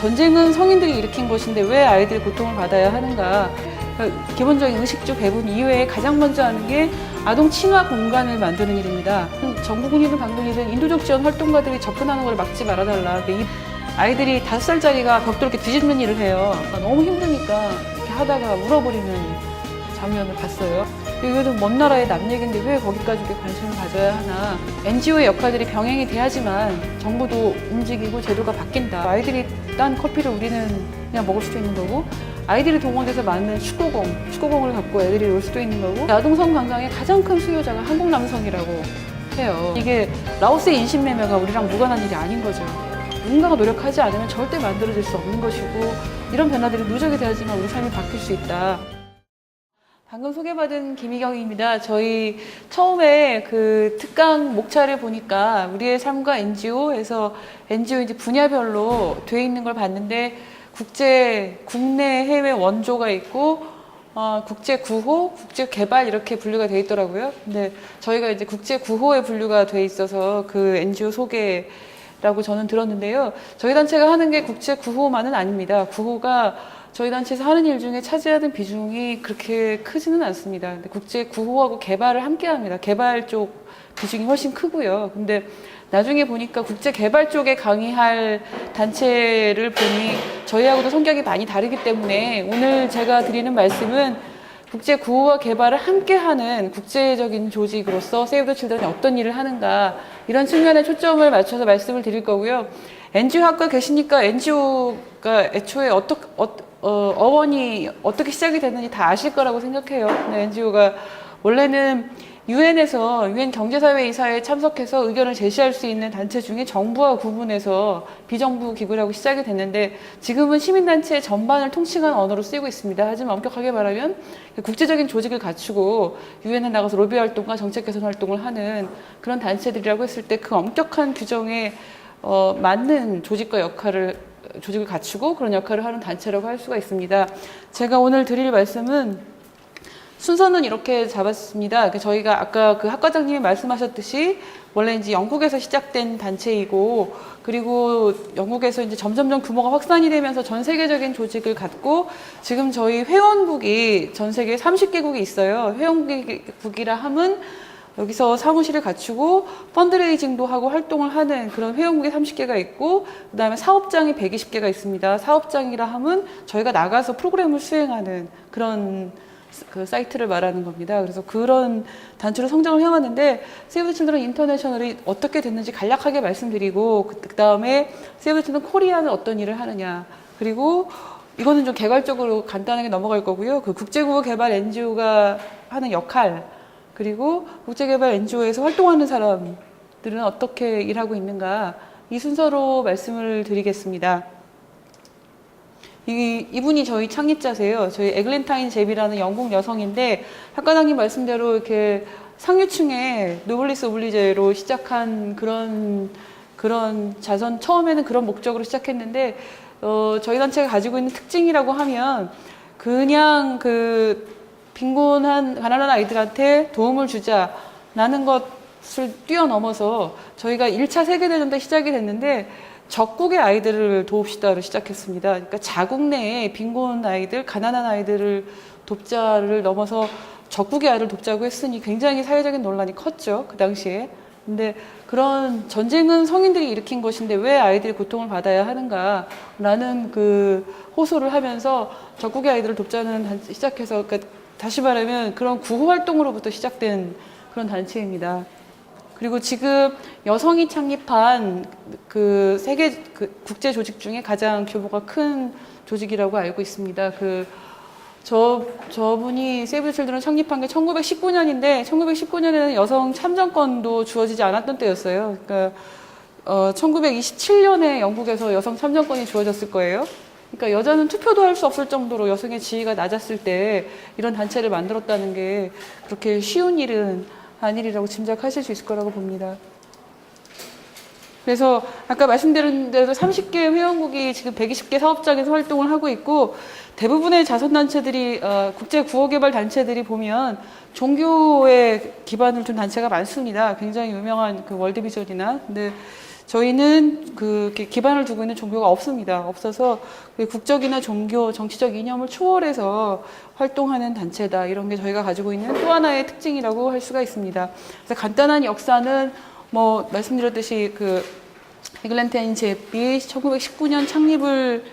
전쟁은 성인들이 일으킨 것인데 왜 아이들이 고통을 받아야 하는가. 기본적인 의식주 배분 이외에 가장 먼저 하는 게 아동 친화 공간을 만드는 일입니다. 정부군이든 방군이든 인도적 지원 활동가들이 접근하는 걸 막지 말아달라. 이 아이들이 5살짜리가 벽돌 이렇게 뒤집는 일을 해요. 너무 힘드니까 이렇게 하다가 울어버리는 장면을 봤어요. 이것도 먼 나라의 남 얘기인데 왜 거기까지 이렇게 관심을 가져야 하나. NGO의 역할들이 병행이 돼야지만 정부도 움직이고 제도가 바뀐다. 아이들이 딴 커피를 우리는 그냥 먹을 수도 있는 거고, 아이들이 동원돼서 만든 축구공을 갖고 애들이 놀 수도 있는 거고, 아동성 관광의 가장 큰 수요자가 한국 남성이라고 해요. 이게 라오스의 인신매매가 우리랑 무관한 일이 아닌 거죠. 누군가가 노력하지 않으면 절대 만들어질 수 없는 것이고, 이런 변화들이 누적이 돼야지만 우리 삶이 바뀔 수 있다. 방금 소개받은 김희경입니다. 저희 처음에 그 특강 목차를 보니까 우리의 삶과 NGO에서 NGO 이제 분야별로 돼 있는 걸 봤는데, 국내, 해외 원조가 있고, 국제 구호, 국제 개발 이렇게 분류가 돼 있더라고요. 근데 저희가 이제 국제 구호에 분류가 돼 있어서 그 NGO 소개라고 저는 들었는데요. 저희 단체가 하는 게 국제 구호만은 아닙니다. 구호가 저희 단체에서 하는 일 중에 차지하는 비중이 그렇게 크지는 않습니다. 근데 국제 구호하고 개발을 함께 합니다. 개발 쪽 비중이 훨씬 크고요. 근데 나중에 보니까 국제 개발 쪽에 강의할 단체를 보니 저희하고도 성격이 많이 다르기 때문에 오늘 제가 드리는 말씀은 국제 구호와 개발을 함께 하는 국제적인 조직으로서 세이브 더 칠드런이 어떤 일을 하는가, 이런 측면에 초점을 맞춰서 말씀을 드릴 거고요. NGO 학과 계시니까 NGO가 애초에 어원이 어떻게 시작이 됐는지 다 아실 거라고 생각해요. NGO가 원래는 유엔에서 유엔 경제사회이사에 참석해서 의견을 제시할 수 있는 단체 중에 정부와 구분해서 비정부 기구라고 시작이 됐는데, 지금은 시민단체 전반을 통칭한 언어로 쓰이고 있습니다. 하지만 엄격하게 말하면 국제적인 조직을 갖추고 유엔에 나가서 로비 활동과 정책 개선 활동을 하는 그런 단체들이라고 했을 때 그 엄격한 규정에 맞는 조직을 갖추고 그런 역할을 하는 단체라고 할 수가 있습니다. 제가 오늘 드릴 말씀은 순서는 이렇게 잡았습니다. 저희가 아까 그 학과장님이 말씀하셨듯이 원래 이제 영국에서 시작된 단체이고, 그리고 영국에서 이제 점점점 규모가 확산이 되면서 전 세계적인 조직을 갖고, 지금 저희 회원국이 전 세계 30개국이 있어요. 회원국이라 함은 여기서 사무실을 갖추고 펀드레이징도 하고 활동을 하는 그런 회원국이 30개가 있고, 그 다음에 사업장이 120개가 있습니다. 사업장이라 함은 저희가 나가서 프로그램을 수행하는 그런 그 사이트를 말하는 겁니다. 그래서 그런 단체로 성장을 해왔는데, 세이브 더 칠드런 인터내셔널이 어떻게 됐는지 간략하게 말씀드리고, 그 다음에 세이브 더 칠드런 코리아는 어떤 일을 하느냐, 그리고 이거는 좀 개괄적으로 간단하게 넘어갈 거고요. 그 국제구호 개발 NGO가 하는 역할, 그리고 국제개발 NGO에서 활동하는 사람들은 어떻게 일하고 있는가, 이 순서로 말씀을 드리겠습니다. 이분이 저희 창립자세요. 저희 에글랜타인 제비라는 영국 여성인데, 학과장님 말씀대로 이렇게 상류층의 노블리스 오블리제로 시작한 그런 자선, 처음에는 그런 목적으로 시작했는데, 저희 단체가 가지고 있는 특징이라고 하면 그냥 빈곤한 가난한 아이들한테 도움을 주자라는 것을 뛰어넘어서 저희가 1차 세계대전 때 시작이 됐는데, 적국의 아이들을 도웁시다로 시작했습니다. 그러니까 자국 내에 빈곤 아이들, 가난한 아이들을 돕자를 넘어서 적국의 아이를 돕자고 했으니 굉장히 사회적인 논란이 컸죠, 그 당시에. 근데 그런 전쟁은 성인들이 일으킨 것인데 왜 아이들이 고통을 받아야 하는가 라는 그 호소를 하면서 적국의 아이들을 돕자는 시작해서, 그러니까 다시 말하면 그런 구호 활동으로부터 시작된 그런 단체입니다. 그리고 지금 여성이 창립한 그 세계 국제 조직 중에 가장 규모가 큰 조직이라고 알고 있습니다. 저분이 세이브 더 칠드런 창립한 게 1919년인데 1919년에는 여성 참정권도 주어지지 않았던 때였어요. 그러니까 1927년에 영국에서 여성 참정권이 주어졌을 거예요. 그러니까 여자는 투표도 할 수 없을 정도로 여성의 지위가 낮았을 때 이런 단체를 만들었다는 게 그렇게 쉬운 일은 아니라고 짐작하실 수 있을 거라고 봅니다. 그래서 아까 말씀드린 대로 30개 회원국이 지금 120개 사업장에서 활동을 하고 있고, 대부분의 자선단체들이, 국제 구호개발 단체들이 보면 종교에 기반을 둔 단체가 많습니다. 굉장히 유명한 그 월드비전이나. 근데 저희는 그 기반을 두고 있는 종교가 없습니다. 없어서 국적이나 종교, 정치적 이념을 초월해서 활동하는 단체다. 이런 게 저희가 가지고 있는 또 하나의 특징이라고 할 수가 있습니다. 그래서 간단한 역사는 뭐 말씀드렸듯이 그 에글랜테인 제비 1919년 창립을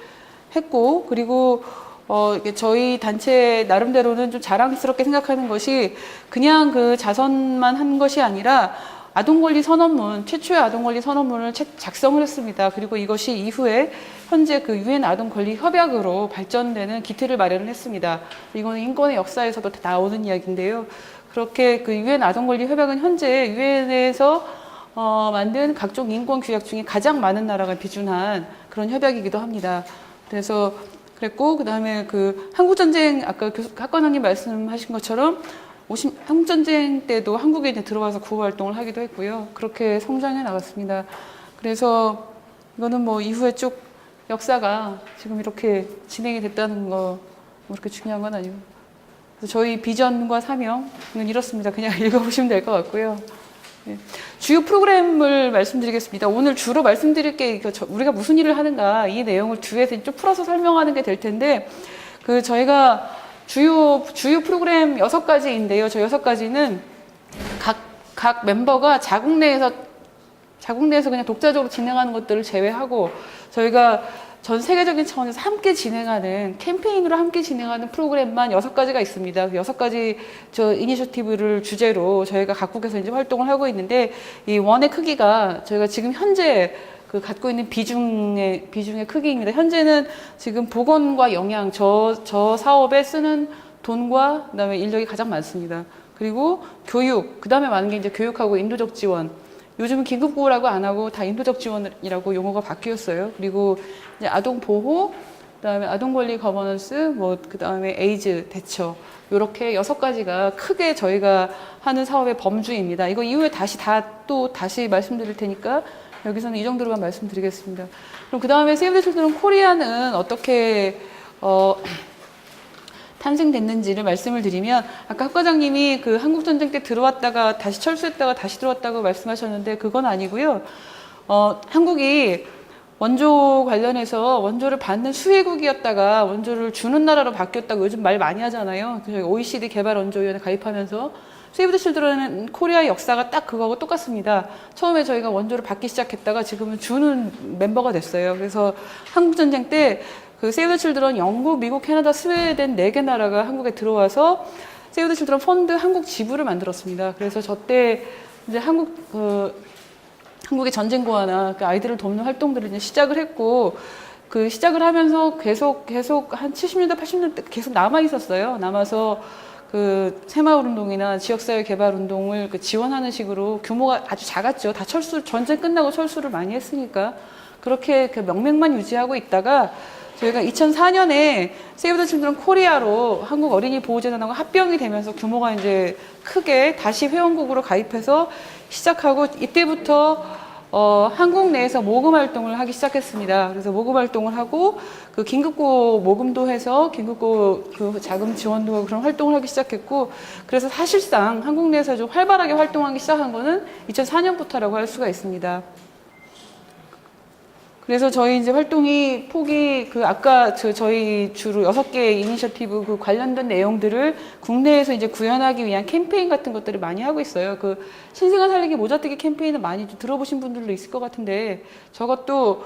했고, 그리고 저희 단체 나름대로는 좀 자랑스럽게 생각하는 것이 그냥 그 자선만 한 것이 아니라 아동권리 선언문, 최초의 아동권리 선언문을 작성을 했습니다. 그리고 이것이 이후에 현재 그 유엔 아동권리 협약으로 발전되는 기틀을 마련을 했습니다. 이거는 인권의 역사에서도 다 나오는 이야기인데요. 그렇게 그 유엔 아동권리 협약은 현재 유엔에서 만든 각종 인권 규약 중에 가장 많은 나라가 비준한 그런 협약이기도 합니다. 그래서 그랬고, 그 다음에 그 한국전쟁, 아까 학관장님 말씀하신 것처럼 한국전쟁 때도 한국에 이제 들어와서 구호 활동을 하기도 했고요. 그렇게 성장해 나갔습니다. 그래서 이거는 뭐 이후에 쭉 역사가 지금 이렇게 진행이 됐다는 거, 뭐 그렇게 중요한 건 아니고. 그래서 저희 비전과 사명은 이렇습니다. 그냥 읽어보시면 될 것 같고요. 네. 주요 프로그램을 말씀드리겠습니다. 오늘 주로 말씀드릴 게 우리가 무슨 일을 하는가, 이 내용을 뒤에서 좀 풀어서 설명하는 게 될 텐데, 그 저희가 주요 프로그램 6가지인데요. 저 6가지는 각 멤버가 자국 내에서 그냥 독자적으로 진행하는 것들을 제외하고, 저희가 전 세계적인 차원에서 함께 진행하는, 캠페인으로 함께 진행하는 프로그램만 6가지가 있습니다. 6가지 저 이니셔티브를 주제로 저희가 각국에서 이제 활동을 하고 있는데, 이 원의 크기가 저희가 지금 현재 그 갖고 있는 비중의 크기입니다. 현재는 지금 보건과 영양, 저 사업에 쓰는 돈과 그다음에 인력이 가장 많습니다. 그리고 교육, 그다음에 많은 게 이제 교육하고 인도적 지원. 요즘은 긴급구호라고 안 하고 다 인도적 지원이라고 용어가 바뀌었어요. 그리고 이제 아동 보호, 그다음에 아동 권리 거버넌스, 뭐 그다음에 에이즈 대처. 이렇게 6가지가 크게 저희가 하는 사업의 범주입니다. 이거 이후에 다시 말씀드릴 테니까 여기서는 이 정도로만 말씀드리겠습니다. 그럼 그 다음에 세이브 더 칠드런 코리아는 어떻게 탄생됐는지를 말씀을 드리면, 아까 학과장님이 그 한국전쟁 때 들어왔다가 다시 철수했다가 다시 들어왔다고 말씀하셨는데 그건 아니고요. 한국이 원조 관련해서 원조를 받는 수혜국이었다가 원조를 주는 나라로 바뀌었다고 요즘 말 많이 하잖아요. 저희 OECD 개발원조위원회 가입하면서 세이브 더 칠드런 코리아의 역사가 딱 그거하고 똑같습니다. 처음에 저희가 원조를 받기 시작했다가 지금은 주는 멤버가 됐어요. 그래서 한국전쟁 때 그 세이브 더 칠드런 영국, 미국, 캐나다, 스웨덴 4개 나라가 한국에 들어와서 세이브 더 칠드런 펀드 한국 지부를 만들었습니다. 그래서 저때 이제 한국의 전쟁 고아나 그 아이들을 돕는 활동들을 이제 시작을 했고, 그 시작을 하면서 계속 한 70년대, 80년대 계속 남아 있었어요. 남아서 그 새마을 운동이나 지역사회 개발 운동을 그 지원하는 식으로 규모가 아주 작았죠. 다 전쟁 끝나고 철수를 많이 했으니까. 그렇게 그 명맥만 유지하고 있다가 저희가 2004년에 세이브 더 칠드런 코리아로 한국 어린이 보호재단하고 합병이 되면서 규모가 이제 크게 다시 회원국으로 가입해서 시작하고, 이때부터 한국 내에서 모금 활동을 하기 시작했습니다. 그래서 모금 활동을 하고 그 긴급구호 모금도 해서 긴급구호 그 자금 지원도 하고 그런 활동을 하기 시작했고, 그래서 사실상 한국 내에서 좀 활발하게 활동하기 시작한 거는 2004년부터라고 할 수가 있습니다. 그래서 저희 이제 활동이 폭이 아까 저희 주로 6개의 이니셔티브 그 관련된 내용들을 국내에서 이제 구현하기 위한 캠페인 같은 것들을 많이 하고 있어요. 그 신생아 살리기 모자뜨기 캠페인을 많이 들어보신 분들도 있을 것 같은데, 저것도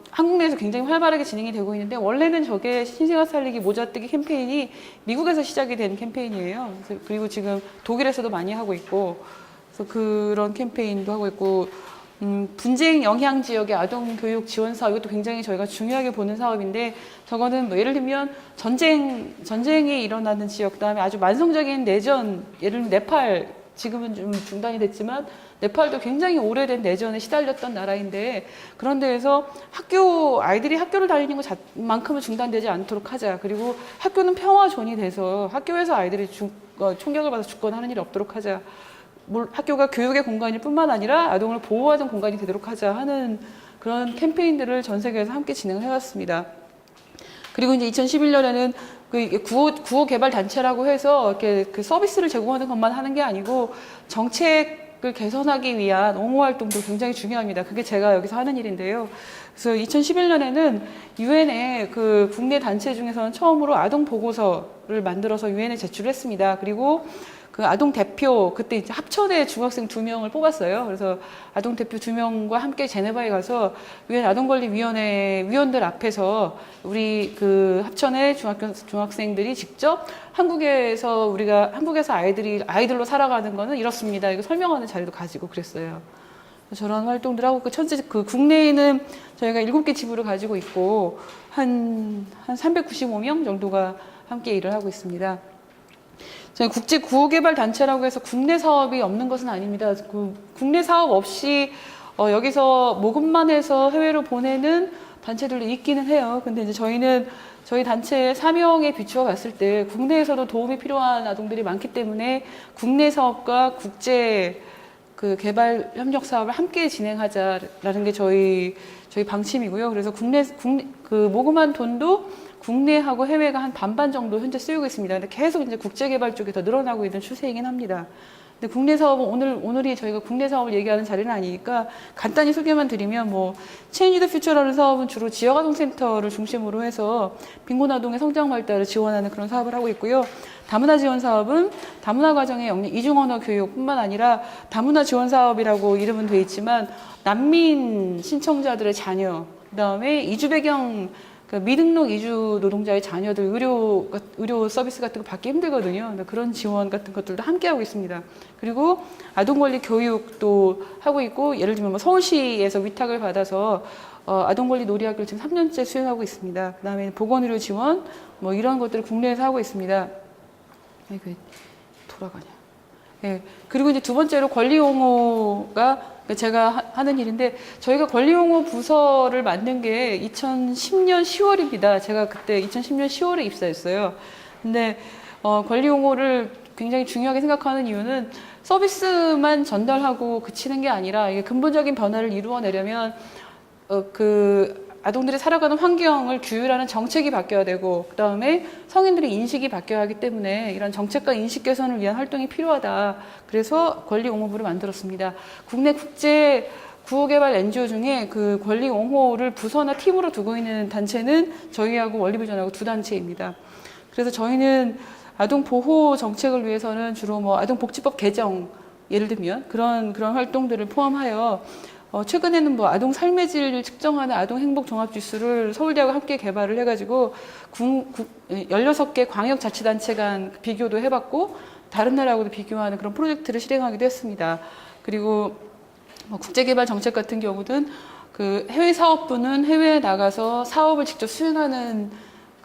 한국 내에서 굉장히 활발하게 진행이 되고 있는데, 원래는 저게 신생아 살리기 모자뜨기 캠페인이 미국에서 시작이 된 캠페인이에요. 그리고 지금 독일에서도 많이 하고 있고, 그래서 그런 캠페인도 하고 있고, 분쟁 영향 지역의 아동 교육 지원 사업, 이것도 굉장히 저희가 중요하게 보는 사업인데, 저거는 뭐 예를 들면 전쟁이 일어나는 지역, 그다음에 아주 만성적인 내전, 예를 들면 네팔, 지금은 좀 중단이 됐지만 네팔도 굉장히 오래된 내전에 시달렸던 나라인데, 그런 데에서 아이들이 학교를 다니는 것만큼은 중단되지 않도록 하자. 그리고 학교는 평화존이 돼서 학교에서 아이들이 총격을 받아 죽거나 하는 일이 없도록 하자. 학교가 교육의 공간일 뿐만 아니라 아동을 보호하는 공간이 되도록 하자 하는 그런 캠페인들을 전 세계에서 함께 진행을 해왔습니다. 그리고 이제 2011년에는 그 구호 개발 단체라고 해서 이렇게 그 서비스를 제공하는 것만 하는 게 아니고 정책을 개선하기 위한 옹호 활동도 굉장히 중요합니다. 그게 제가 여기서 하는 일인데요. 그래서 2011년에는 유엔의 그 국내 단체 중에서는 처음으로 아동 보고서를 만들어서 유엔에 제출했습니다. 그리고 그 아동 대표, 그때 이제 합천에 중학생 2명을 뽑았어요. 그래서 아동 대표 2명과 함께 제네바에 가서 유엔 아동권리위원회 위원들 앞에서 우리 그 합천의 중학생들이 직접 한국에서 아이들로 살아가는 거는 이렇습니다. 이거 설명하는 자리도 가지고 그랬어요. 저런 활동들 하고 그 국내에는 저희가 7개 지부를 가지고 있고 한 395명 정도가 함께 일을 하고 있습니다. 저희 국제 구호개발 단체라고 해서 국내 사업이 없는 것은 아닙니다. 그 국내 사업 없이 여기서 모금만 해서 해외로 보내는 단체들도 있기는 해요. 근데 이제 저희는 저희 단체의 사명에 비추어 봤을 때 국내에서도 도움이 필요한 아동들이 많기 때문에 국내 사업과 국제 그 개발 협력 사업을 함께 진행하자라는 게 저희 방침이고요. 그래서 그 모금한 돈도 국내하고 해외가 한 반반 정도 현재 쓰이고 있습니다. 근데 계속 이제 국제 개발 쪽이 더 늘어나고 있는 추세이긴 합니다. 근데 국내 사업은 오늘이 저희가 국내 사업을 얘기하는 자리는 아니니까 간단히 소개만 드리면 Change the Future라는 사업은 주로 지역아동센터를 중심으로 해서 빈곤아동의 성장 발달을 지원하는 그런 사업을 하고 있고요. 다문화 지원 사업은 다문화 가정의 이중 언어 교육뿐만 아니라 다문화 지원 사업이라고 이름은 돼 있지만 난민 신청자들의 자녀, 그다음에 이주 배경 미등록 이주 노동자의 자녀들 의료 서비스 같은 거 받기 힘들거든요. 그런 지원 같은 것들도 함께 하고 있습니다. 그리고 아동 권리 교육도 하고 있고, 예를 들면 서울시에서 위탁을 받아서 아동 권리 놀이학교를 지금 3년째 수행하고 있습니다. 그다음에 보건의료 지원 이런 것들을 국내에서 하고 있습니다. 이게 돌아가냐? 예. 그리고 이제 두 번째로 권리 옹호가 제가 하는 일인데, 저희가 권리옹호 부서를 만든 게 2010년 10월입니다. 제가 그때 2010년 10월에 입사했어요. 근데 권리옹호를 굉장히 중요하게 생각하는 이유는 서비스만 전달하고 그치는 게 아니라 이게 근본적인 변화를 이루어내려면 그 아동들이 살아가는 환경을 규율하는 정책이 바뀌어야 되고, 그 다음에 성인들의 인식이 바뀌어야 하기 때문에 이런 정책과 인식 개선을 위한 활동이 필요하다. 그래서 권리옹호부를 만들었습니다. 국내 국제 구호개발 NGO 중에 그 권리옹호를 부서나 팀으로 두고 있는 단체는 저희하고 월리비전하고 두 단체입니다. 그래서 저희는 아동 보호 정책을 위해서는 주로 아동복지법 개정, 예를 들면 그런 활동들을 포함하여 최근에는 아동 삶의 질을 측정하는 아동 행복 종합 지수를 서울대하고 함께 개발을 해가지고 16개 광역자치단체 간 비교도 해봤고, 다른 나라하고도 비교하는 그런 프로젝트를 실행하기도 했습니다. 그리고 국제개발 정책 같은 경우는 그 해외 사업부는 해외에 나가서 사업을 직접 수행하는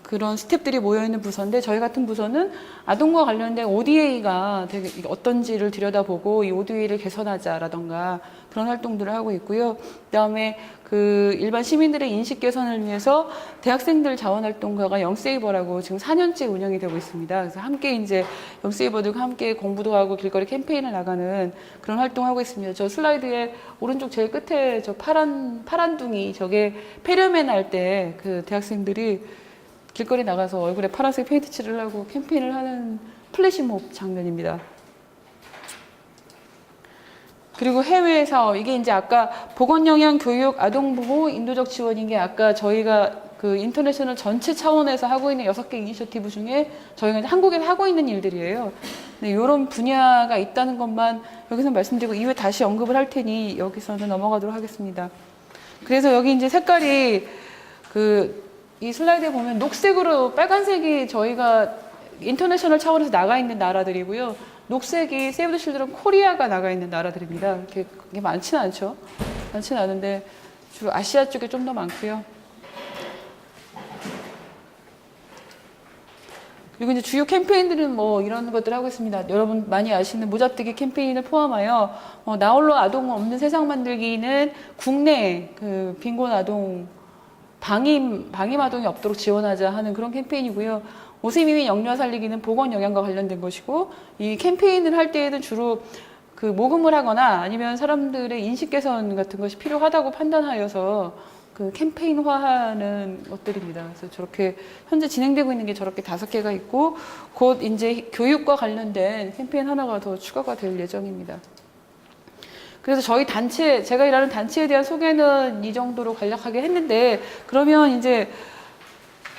그런 스텝들이 모여있는 부서인데, 저희 같은 부서는 아동과 관련된 ODA가 되게 어떤지를 들여다보고 이 ODA를 개선하자라던가 그런 활동들을 하고 있고요. 그 다음에 그 일반 시민들의 인식 개선을 위해서 대학생들 자원활동가가 영세이버라고 지금 4년째 운영이 되고 있습니다. 그래서 함께 이제 영세이버들과 함께 공부도 하고 길거리 캠페인을 나가는 그런 활동하고 있습니다. 저 슬라이드의 오른쪽 제일 끝에 저 파란둥이, 저게 페르멘 할 때 그 대학생들이 길거리 나가서 얼굴에 파란색 페인트 칠을 하고 캠페인을 하는 플래시몹 장면입니다. 그리고 해외 사업, 이게 이제 아까 보건영양 교육, 아동보호, 인도적 지원인 게 아까 저희가 그 인터내셔널 전체 차원에서 하고 있는 6개 이니셔티브 중에 저희가 이제 한국에서 하고 있는 일들이에요. 네, 이런 분야가 있다는 것만 여기서 말씀드리고 이후에 다시 언급을 할 테니 여기서는 넘어가도록 하겠습니다. 그래서 여기 이제 색깔이 이 슬라이드에 보면 녹색으로 빨간색이 저희가 인터내셔널 차원에서 나가 있는 나라들이고요. 녹색이 세이브 더 실드런 코리아가 나가 있는 나라들입니다. 그게 많지는 않죠. 많지는 않은데 주로 아시아 쪽에 좀 더 많고요. 그리고 이제 주요 캠페인들은 이런 것들 하고 있습니다. 여러분 많이 아시는 모자뜨기 캠페인을 포함하여 나홀로 아동 없는 세상 만들기는 국내 그 빈곤 아동 방임 아동이 없도록 지원하자 하는 그런 캠페인이고요. 오세미미 영유아 살리기는 보건 영양과 관련된 것이고, 이 캠페인을 할 때에는 주로 그 모금을 하거나 아니면 사람들의 인식 개선 같은 것이 필요하다고 판단하여서 그 캠페인화하는 것들입니다. 그래서 저렇게 현재 진행되고 있는 게 저렇게 5개가 있고 곧 이제 교육과 관련된 캠페인 하나가 더 추가가 될 예정입니다. 그래서 저희 단체, 제가 일하는 단체에 대한 소개는 이 정도로 간략하게 했는데, 그러면 이제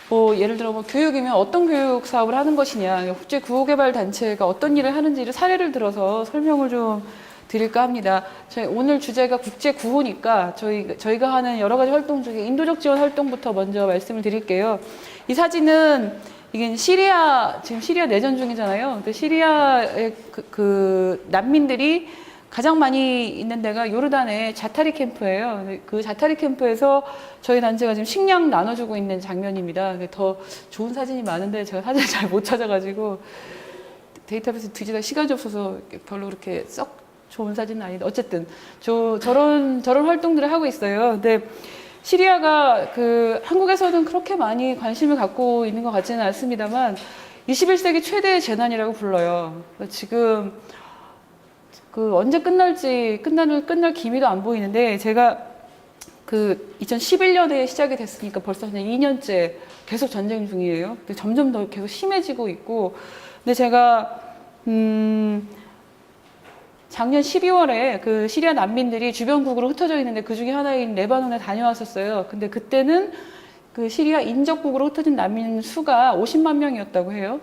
뭐 예를 들어 뭐 교육이면 어떤 교육 사업을 하는 것이냐, 국제 구호개발 단체가 어떤 일을 하는지를 사례를 들어서 설명을 좀 드릴까 합니다. 저희 오늘 주제가 국제 구호니까 저희가 하는 여러 가지 활동 중에 인도적 지원 활동부터 먼저 말씀을 드릴게요. 이 사진은 이게 지금 시리아 내전 중이잖아요. 근데 시리아의 그 난민들이 가장 많이 있는 데가 요르단의 자타리 캠프예요. 그 자타리 캠프에서 저희 단체가 지금 식량 나눠주고 있는 장면입니다. 더 좋은 사진이 많은데 제가 사진을 잘 못 찾아가지고 데이터베이스 뒤지다 시간이 없어서 별로 그렇게 썩 좋은 사진은 아닌데 어쨌든 저런 활동들을 하고 있어요. 근데 시리아가 한국에서는 그렇게 많이 관심을 갖고 있는 것 같지는 않습니다만 21세기 최대의 재난이라고 불러요. 지금 언제 끝날지 끝날 기미도 안 보이는데 제가 2011년에 시작이 됐으니까 벌써 한 2년째 계속 전쟁 중이에요. 근데 점점 더 계속 심해지고 있고, 근데 제가 작년 12월에 그 시리아 난민들이 주변국으로 흩어져 있는데 그 중에 하나인 레바논에 다녀왔었어요. 근데 그때는 그 시리아 인접국으로 흩어진 난민 수가 50만 명이었다고 해요.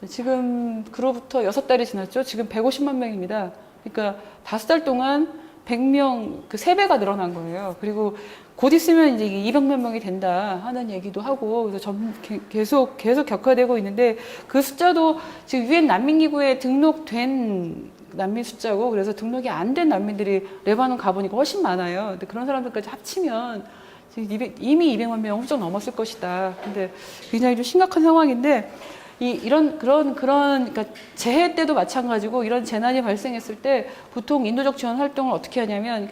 지금 그로부터 6달이 지났죠. 지금 150만 명입니다. 그러니까 5달 동안 100명, 3배가 늘어난 거예요. 그리고 곧 있으면 이제 200만 명이 된다 하는 얘기도 하고, 그래서 계속 격화되고 있는데, 그 숫자도 지금 유엔 난민기구에 등록된 난민 숫자고, 그래서 등록이 안 된 난민들이 레바논 가보니까 훨씬 많아요. 근데 그런 사람들까지 합치면 지금 이미 200만 명 훌쩍 넘었을 것이다. 근데 굉장히 좀 심각한 상황인데, 그러니까 재해 때도 마찬가지고 이런 재난이 발생했을 때 보통 인도적 지원 활동을 어떻게 하냐면,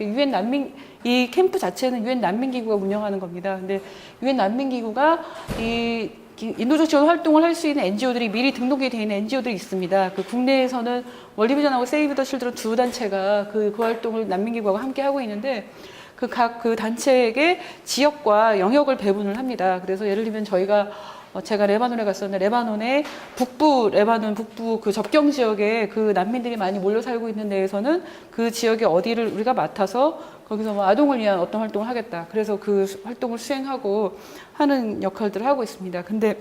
이 캠프 자체는 유엔 난민기구가 운영하는 겁니다. 근데 유엔 난민기구가 이 인도적 지원 활동을 할 수 있는 NGO들이 미리 등록이 되어 있는 NGO들이 있습니다. 국내에서는 월드비전하고 세이브 더 칠드런 두 단체가 그 활동을 난민기구하고 함께 하고 있는데, 각 단체에게 지역과 영역을 배분을 합니다. 그래서 예를 들면 제가 레바논에 갔었는데, 레바논 북부 그 접경 지역에 그 난민들이 많이 몰려 살고 있는 데에서는 그 지역의 어디를 우리가 맡아서 거기서 뭐 아동을 위한 어떤 활동을 하겠다. 그래서 그 활동을 수행하고 하는 역할들을 하고 있습니다. 근데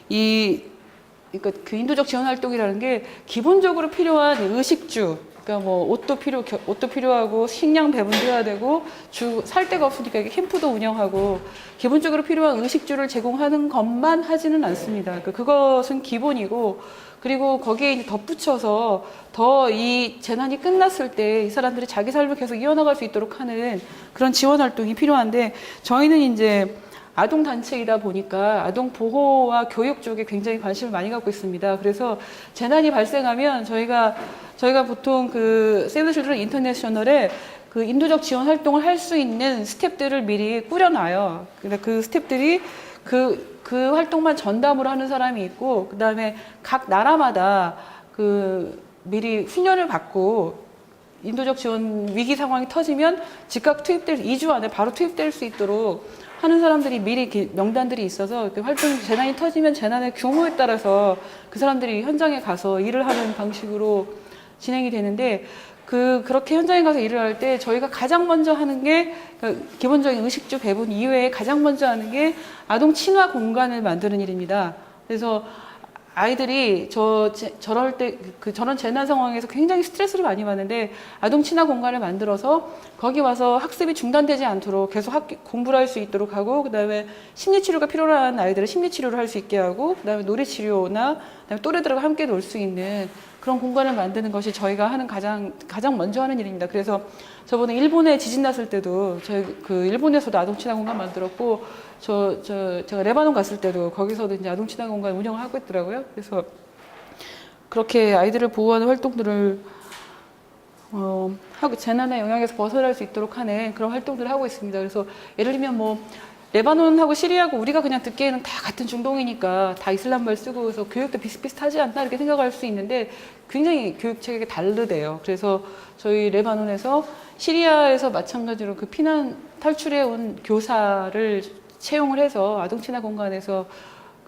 그러니까 그 인도적 지원 활동이라는 게 기본적으로 필요한 의식주, 그러니까 뭐 옷도 필요하고 식량 배분도 해야 되고 살 데가 없으니까 이게 캠프도 운영하고 기본적으로 필요한 의식주를 제공하는 것만 하지는 않습니다. 그러니까 그것은 기본이고, 그리고 거기에 이제 덧붙여서 더 이 재난이 끝났을 때 이 사람들이 자기 삶을 계속 이어나갈 수 있도록 하는 그런 지원 활동이 필요한데, 저희는 이제 아동 단체이다 보니까 아동 보호와 교육 쪽에 굉장히 관심을 많이 갖고 있습니다. 그래서 재난이 발생하면 저희가 보통 그 세이브 더 칠드런 인터내셔널에 그 인도적 지원 활동을 할 수 있는 스텝들을 미리 꾸려놔요. 그러니까 그 스텝들이 그 활동만 전담으로 하는 사람이 있고, 그 다음에 각 나라마다 미리 훈련을 받고 인도적 지원 위기 상황이 터지면 즉각 2주 안에 바로 투입될 수 있도록 하는 사람들이 미리 명단들이 있어서 재난이 터지면 재난의 규모에 따라서 그 사람들이 현장에 가서 일을 하는 방식으로 진행이 되는데, 그렇게 현장에 가서 일을 할 때 저희가 가장 먼저 하는 게, 기본적인 의식주 배분 이외에 가장 먼저 하는 게 아동 친화 공간을 만드는 일입니다. 그래서 아이들이 저럴 때 저런 재난 상황에서 굉장히 스트레스를 많이 받는데, 아동 친화 공간을 만들어서 거기 와서 학습이 중단되지 않도록 계속 공부를 할 수 있도록 하고, 그다음에 심리치료가 필요한 아이들은 심리치료를 할 수 있게 하고, 그다음에 놀이치료나 그다음에 또래들과 함께 놀 수 있는 그런 공간을 만드는 것이 저희가 하는 가장 먼저 하는 일입니다. 그래서 저번에 일본에 지진 났을 때도 일본에서도 아동 친화 공간 만들었고, 제가 레바논 갔을 때도 거기서도 이제 아동 친화 공간 운영을 하고 있더라고요. 그래서 그렇게 아이들을 보호하는 활동들을 하고 재난의 영향에서 벗어날 수 있도록 하는 그런 활동들을 하고 있습니다. 그래서 예를 들면 레바논하고 시리아하고 우리가 그냥 듣기에는 다 같은 중동이니까 다 이슬람말 쓰고 그래서 교육도 비슷비슷하지 않나 이렇게 생각할 수 있는데 굉장히 교육 체계가 다르대요. 그래서 저희 레바논에서 시리아에서 마찬가지로 그 피난 탈출해 온 교사를 채용을 해서 아동 친화 공간에서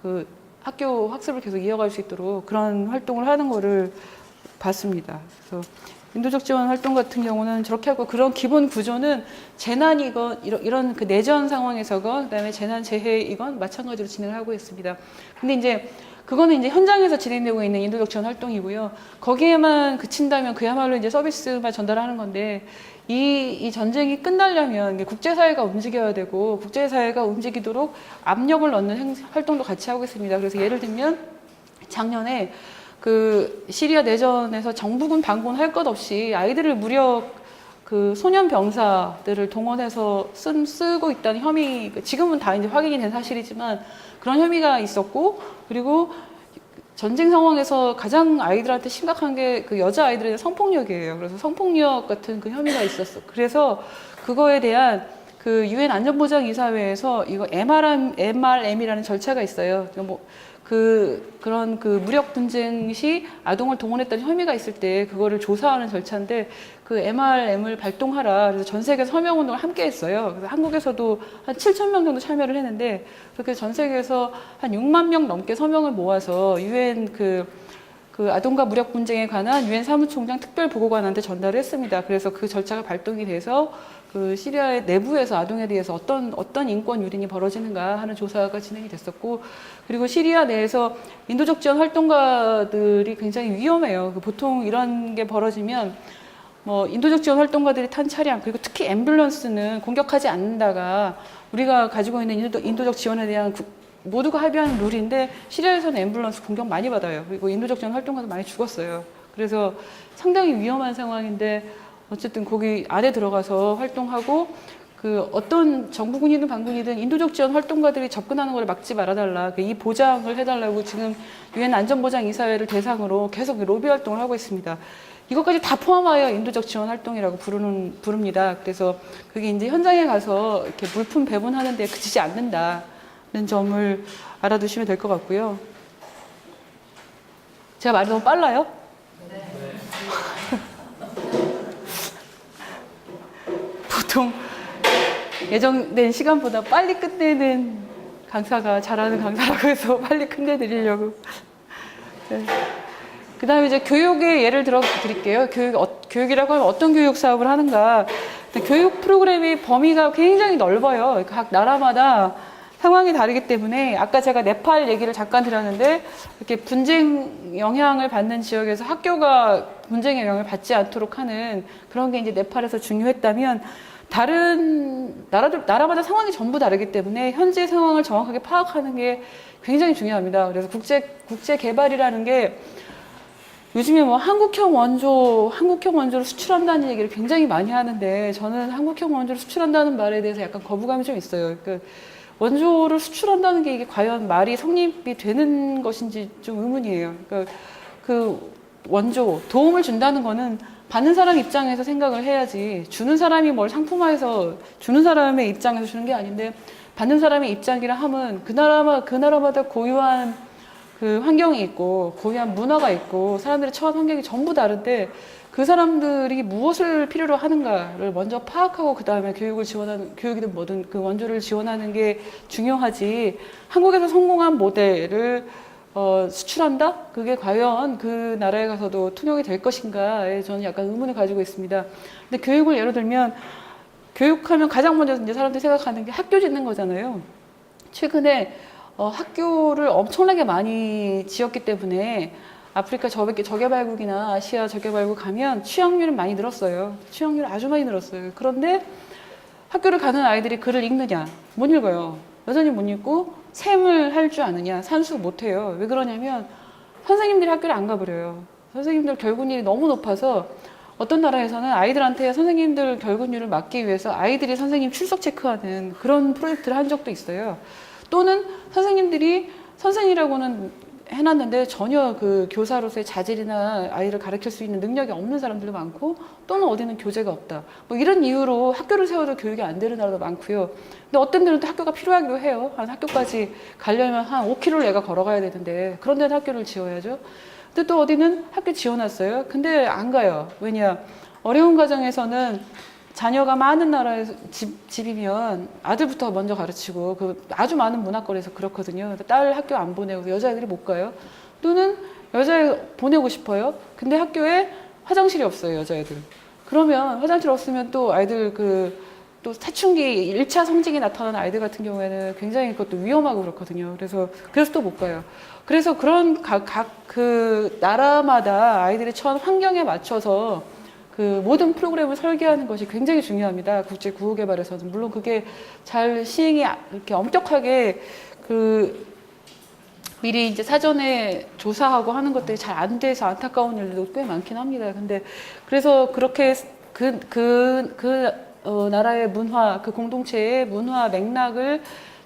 그 학교 학습을 계속 이어갈 수 있도록 그런 활동을 하는 거를 봤습니다. 그래서 인도적 지원 활동 같은 경우는 저렇게 하고 그런 기본 구조는 재난이건 이런 그 내전 상황에서건 그다음에 재난 재해이건 마찬가지로 진행을 하고 있습니다. 근데 이제 그거는 이제 현장에서 진행되고 있는 인도적 지원 활동이고요. 거기에만 그친다면 그야말로 이제 서비스만 전달하는 건데 이 전쟁이 끝나려면 국제사회가 움직여야 되고 국제사회가 움직이도록 압력을 넣는 활동도 같이 하고 있습니다. 그래서 예를 들면 작년에 그 시리아 내전에서 정부군 반군 할 것 없이 아이들을 무력 그 소년 병사들을 동원해서 쓰고 있다는 혐의, 지금은 다 이제 확인이 된 사실이지만 그런 혐의가 있었고, 그리고 전쟁 상황에서 가장 아이들한테 심각한 게 그 여자 아이들에 대한 성폭력이에요. 그래서 성폭력 같은 그 혐의가 있었어. 그래서 그거에 대한 그 유엔 안전보장이사회에서 이거 MRM이라는 절차가 있어요. 그런 그 무력 분쟁 시 아동을 동원했다는 혐의가 있을 때 그거를 조사하는 절차인데 그 MRM을 발동하라. 그래서 전 세계 서명 운동을 함께 했어요. 그래서 한국에서도 한 7천 명 정도 참여를 했는데 그렇게 전 세계에서 한 6만 명 넘게 서명을 모아서 유엔 그 아동과 무력 분쟁에 관한 유엔 사무총장 특별보고관한테 전달을 했습니다. 그래서 그 절차가 발동이 돼서 그 시리아의 내부에서 아동에 대해서 어떤 인권 유린이 벌어지는가 하는 조사가 진행이 됐었고, 그리고 시리아 내에서 인도적 지원 활동가들이 굉장히 위험해요. 보통 이런 게 벌어지면 뭐 인도적 지원 활동가들이 탄 차량, 그리고 특히 앰뷸런스는 공격하지 않는다가 우리가 가지고 있는 인도적 지원에 대한 모두가 합의하는 룰인데 시리아에서는 앰뷸런스 공격 많이 받아요. 그리고 인도적 지원 활동가도 많이 죽었어요. 그래서 상당히 위험한 상황인데 어쨌든 거기 안에 들어가서 활동하고 그 어떤 정부군이든 반군이든 인도적 지원 활동가들이 접근하는 걸 막지 말아달라. 이 보장을 해달라고 지금 유엔 안전보장이사회를 대상으로 계속 로비 활동을 하고 있습니다. 이것까지 다 포함하여 인도적 지원 활동이라고 부릅니다. 그래서 그게 이제 현장에 가서 이렇게 물품 배분하는 데 그치지 않는다는 점을 알아두시면 될 것 같고요. 제가 말이 너무 빨라요? 네. 보통 예정된 시간보다 빨리 끝내는 강사가 잘하는 강사라고 해서 빨리 끝내드리려고. 네. 그 다음에 이제 교육의 예를 들어 드릴게요. 교육이라고 하면 어떤 교육 사업을 하는가. 교육 프로그램의 범위가 굉장히 넓어요. 각 나라마다 상황이 다르기 때문에 아까 제가 네팔 얘기를 잠깐 드렸는데 이렇게 분쟁 영향을 받는 지역에서 학교가 분쟁의 영향을 받지 않도록 하는 그런 게 이제 네팔에서 중요했다면 다른 나라마다 상황이 전부 다르기 때문에 현재 상황을 정확하게 파악하는 게 굉장히 중요합니다. 그래서 국제 개발이라는 게 요즘에 뭐 한국형 원조를 수출한다는 얘기를 굉장히 많이 하는데 저는 한국형 원조를 수출한다는 말에 대해서 약간 거부감이 좀 있어요. 그러니까 원조를 수출한다는 게 이게 과연 말이 성립이 되는 것인지 좀 의문이에요. 그러니까 그 원조, 도움을 준다는 거는 받는 사람 입장에서 생각을 해야지 주는 사람이 뭘 상품화해서 주는 사람의 입장에서 주는 게 아닌데 받는 사람의 입장이라 함은 그 나라마다 고유한 그 환경이 있고 고유한 문화가 있고 사람들의 처한 환경이 전부 다른데 그 사람들이 무엇을 필요로 하는가를 먼저 파악하고 그 다음에 교육이든 뭐든 그 원조를 지원하는 게 중요하지. 한국에서 성공한 모델을 수출한다? 그게 과연 그 나라에 가서도 통용이 될 것인가에 저는 약간 의문을 가지고 있습니다. 근데 교육을 예를 들면 교육하면 가장 먼저 이제 사람들이 생각하는 게 학교 짓는 거잖아요. 최근에 학교를 엄청나게 많이 지었기 때문에 아프리카 저개발국이나 아시아 저개발국 가면 취학률은 많이 늘었어요. 취학률 아주 많이 늘었어요. 그런데 학교를 가는 아이들이 글을 읽느냐? 못 읽어요. 여전히 못 읽고 셈을 할 줄 아느냐? 산수 못 해요. 왜 그러냐면 선생님들이 학교를 안 가버려요. 선생님들 결근율이 너무 높아서 어떤 나라에서는 아이들한테 선생님들 결근율을 막기 위해서 아이들이 선생님 출석 체크하는 그런 프로젝트를 한 적도 있어요. 또는 선생님들이 선생이라고는 해놨는데 전혀 그 교사로서의 자질이나 아이를 가르칠 수 있는 능력이 없는 사람들도 많고, 또는 어디는 교재가 없다. 뭐 이런 이유로 학교를 세워도 교육이 안 되는 나라도 많고요. 근데 어떤 데는 또 학교가 필요하기도 해요. 한 학교까지 가려면 한 5km를 내가 걸어가야 되는데 그런 데는 학교를 지어야죠. 근데 또 어디는 학교 지어놨어요. 근데 안 가요. 왜냐? 어려운 가정에서는 자녀가 많은 나라의 집이면 아들부터 먼저 가르치고, 그 아주 많은 문화권에서 그렇거든요. 딸 학교 안 보내고 여자애들이 못 가요. 또는 여자애 보내고 싶어요. 근데 학교에 화장실이 없어요, 여자애들. 그러면 화장실 없으면 또 아이들 또 사춘기 1차 성징이 나타나는 아이들 같은 경우에는 굉장히 그것도 위험하고 그렇거든요. 그래서 또 못 가요. 그래서 그런 그 나라마다 아이들이 처한 환경에 맞춰서 그 모든 프로그램을 설계하는 것이 굉장히 중요합니다. 국제 구호 개발에서는. 물론 그게 잘 시행이 이렇게 엄격하게 미리 이제 사전에 조사하고 하는 것들이 잘 안 돼서 안타까운 일들도 꽤 많긴 합니다. 근데 그래서 그렇게 나라의 문화, 그 공동체의 문화 맥락을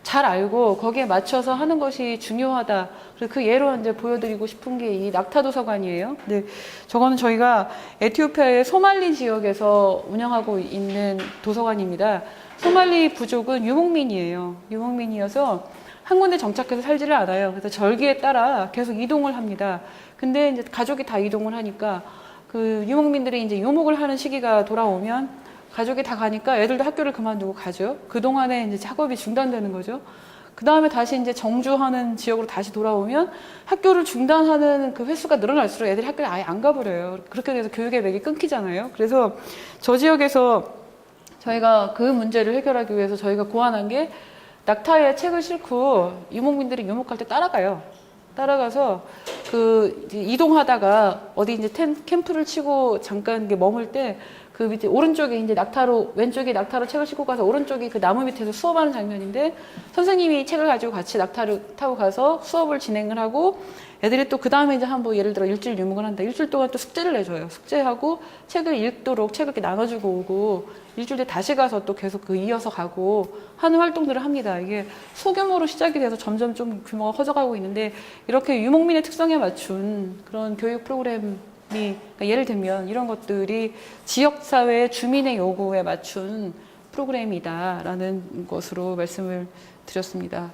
잘 알고 거기에 맞춰서 하는 것이 중요하다. 그래서 그 예로 이제 보여드리고 싶은 게 이 낙타 도서관이에요. 근데 저거는 저희가 에티오피아의 소말리 지역에서 운영하고 있는 도서관입니다. 소말리 부족은 유목민이에요. 유목민이어서 한 군데 정착해서 살지를 않아요. 그래서 절기에 따라 계속 이동을 합니다. 근데 이제 가족이 다 이동을 하니까 그 유목민들이 이제 유목을 하는 시기가 돌아오면 가족이 다 가니까 애들도 학교를 그만두고 가죠. 그동안에 이제 작업이 중단되는 거죠. 그 다음에 다시 이제 정주하는 지역으로 다시 돌아오면 학교를 중단하는 그 횟수가 늘어날수록 애들이 학교를 아예 안 가버려요. 그렇게 돼서 교육의 맥이 끊기잖아요. 그래서 저 지역에서 저희가 그 문제를 해결하기 위해서 저희가 고안한 게 낙타에 책을 싣고 유목민들이 유목할 때 따라가요. 따라가서 이동하다가 어디 이제 캠프를 치고 잠깐 머물 때 그 밑에 오른쪽에 이제 왼쪽에 낙타로 책을 싣고 가서 오른쪽이 그 나무 밑에서 수업하는 장면인데, 선생님이 책을 가지고 같이 낙타를 타고 가서 수업을 진행을 하고, 애들이 또 그 다음에 이제 한번 예를 들어 일주일 유목을 한다. 일주일 동안 또 숙제를 내줘요. 숙제하고 책을 읽도록 책을 이렇게 나눠주고 오고, 일주일 뒤에 다시 가서 또 계속 이어서 가고 하는 활동들을 합니다. 이게 소규모로 시작이 돼서 점점 좀 규모가 커져가고 있는데, 이렇게 유목민의 특성에 맞춘 그런 교육 프로그램이, 그러니까 예를 들면 이런 것들이 지역사회 주민의 요구에 맞춘 프로그램이다라는 것으로 말씀을 드렸습니다.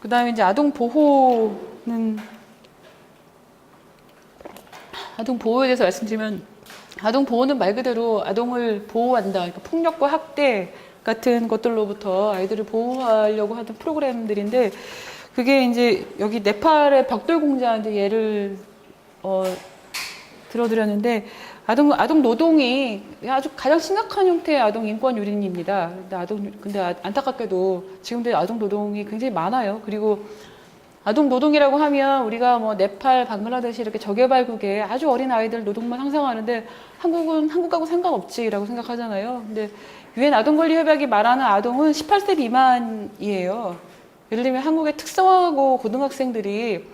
그 다음에 이제 아동보호에 대해서 말씀드리면, 아동보호는 말 그대로 아동을 보호한다. 그러니까 폭력과 학대 같은 것들로부터 아이들을 보호하려고 하는 프로그램들인데, 그게 이제 여기 네팔의 벽돌 공장한테 예를 들어드렸는데, 아동 노동이 아주 가장 심각한 형태의 아동 인권 유린입니다. 근데 안타깝게도 지금도 아동 노동이 굉장히 많아요. 그리고 아동 노동이라고 하면 우리가 뭐 네팔, 방글라데시 이렇게 저개발국에 아주 어린 아이들 노동만 상상하는데, 한국하고 상관없지라고 생각하잖아요. 근데 유엔 아동권리협약이 말하는 아동은 18세 미만이에요. 예를 들면 한국의 특성화고 고등학생들이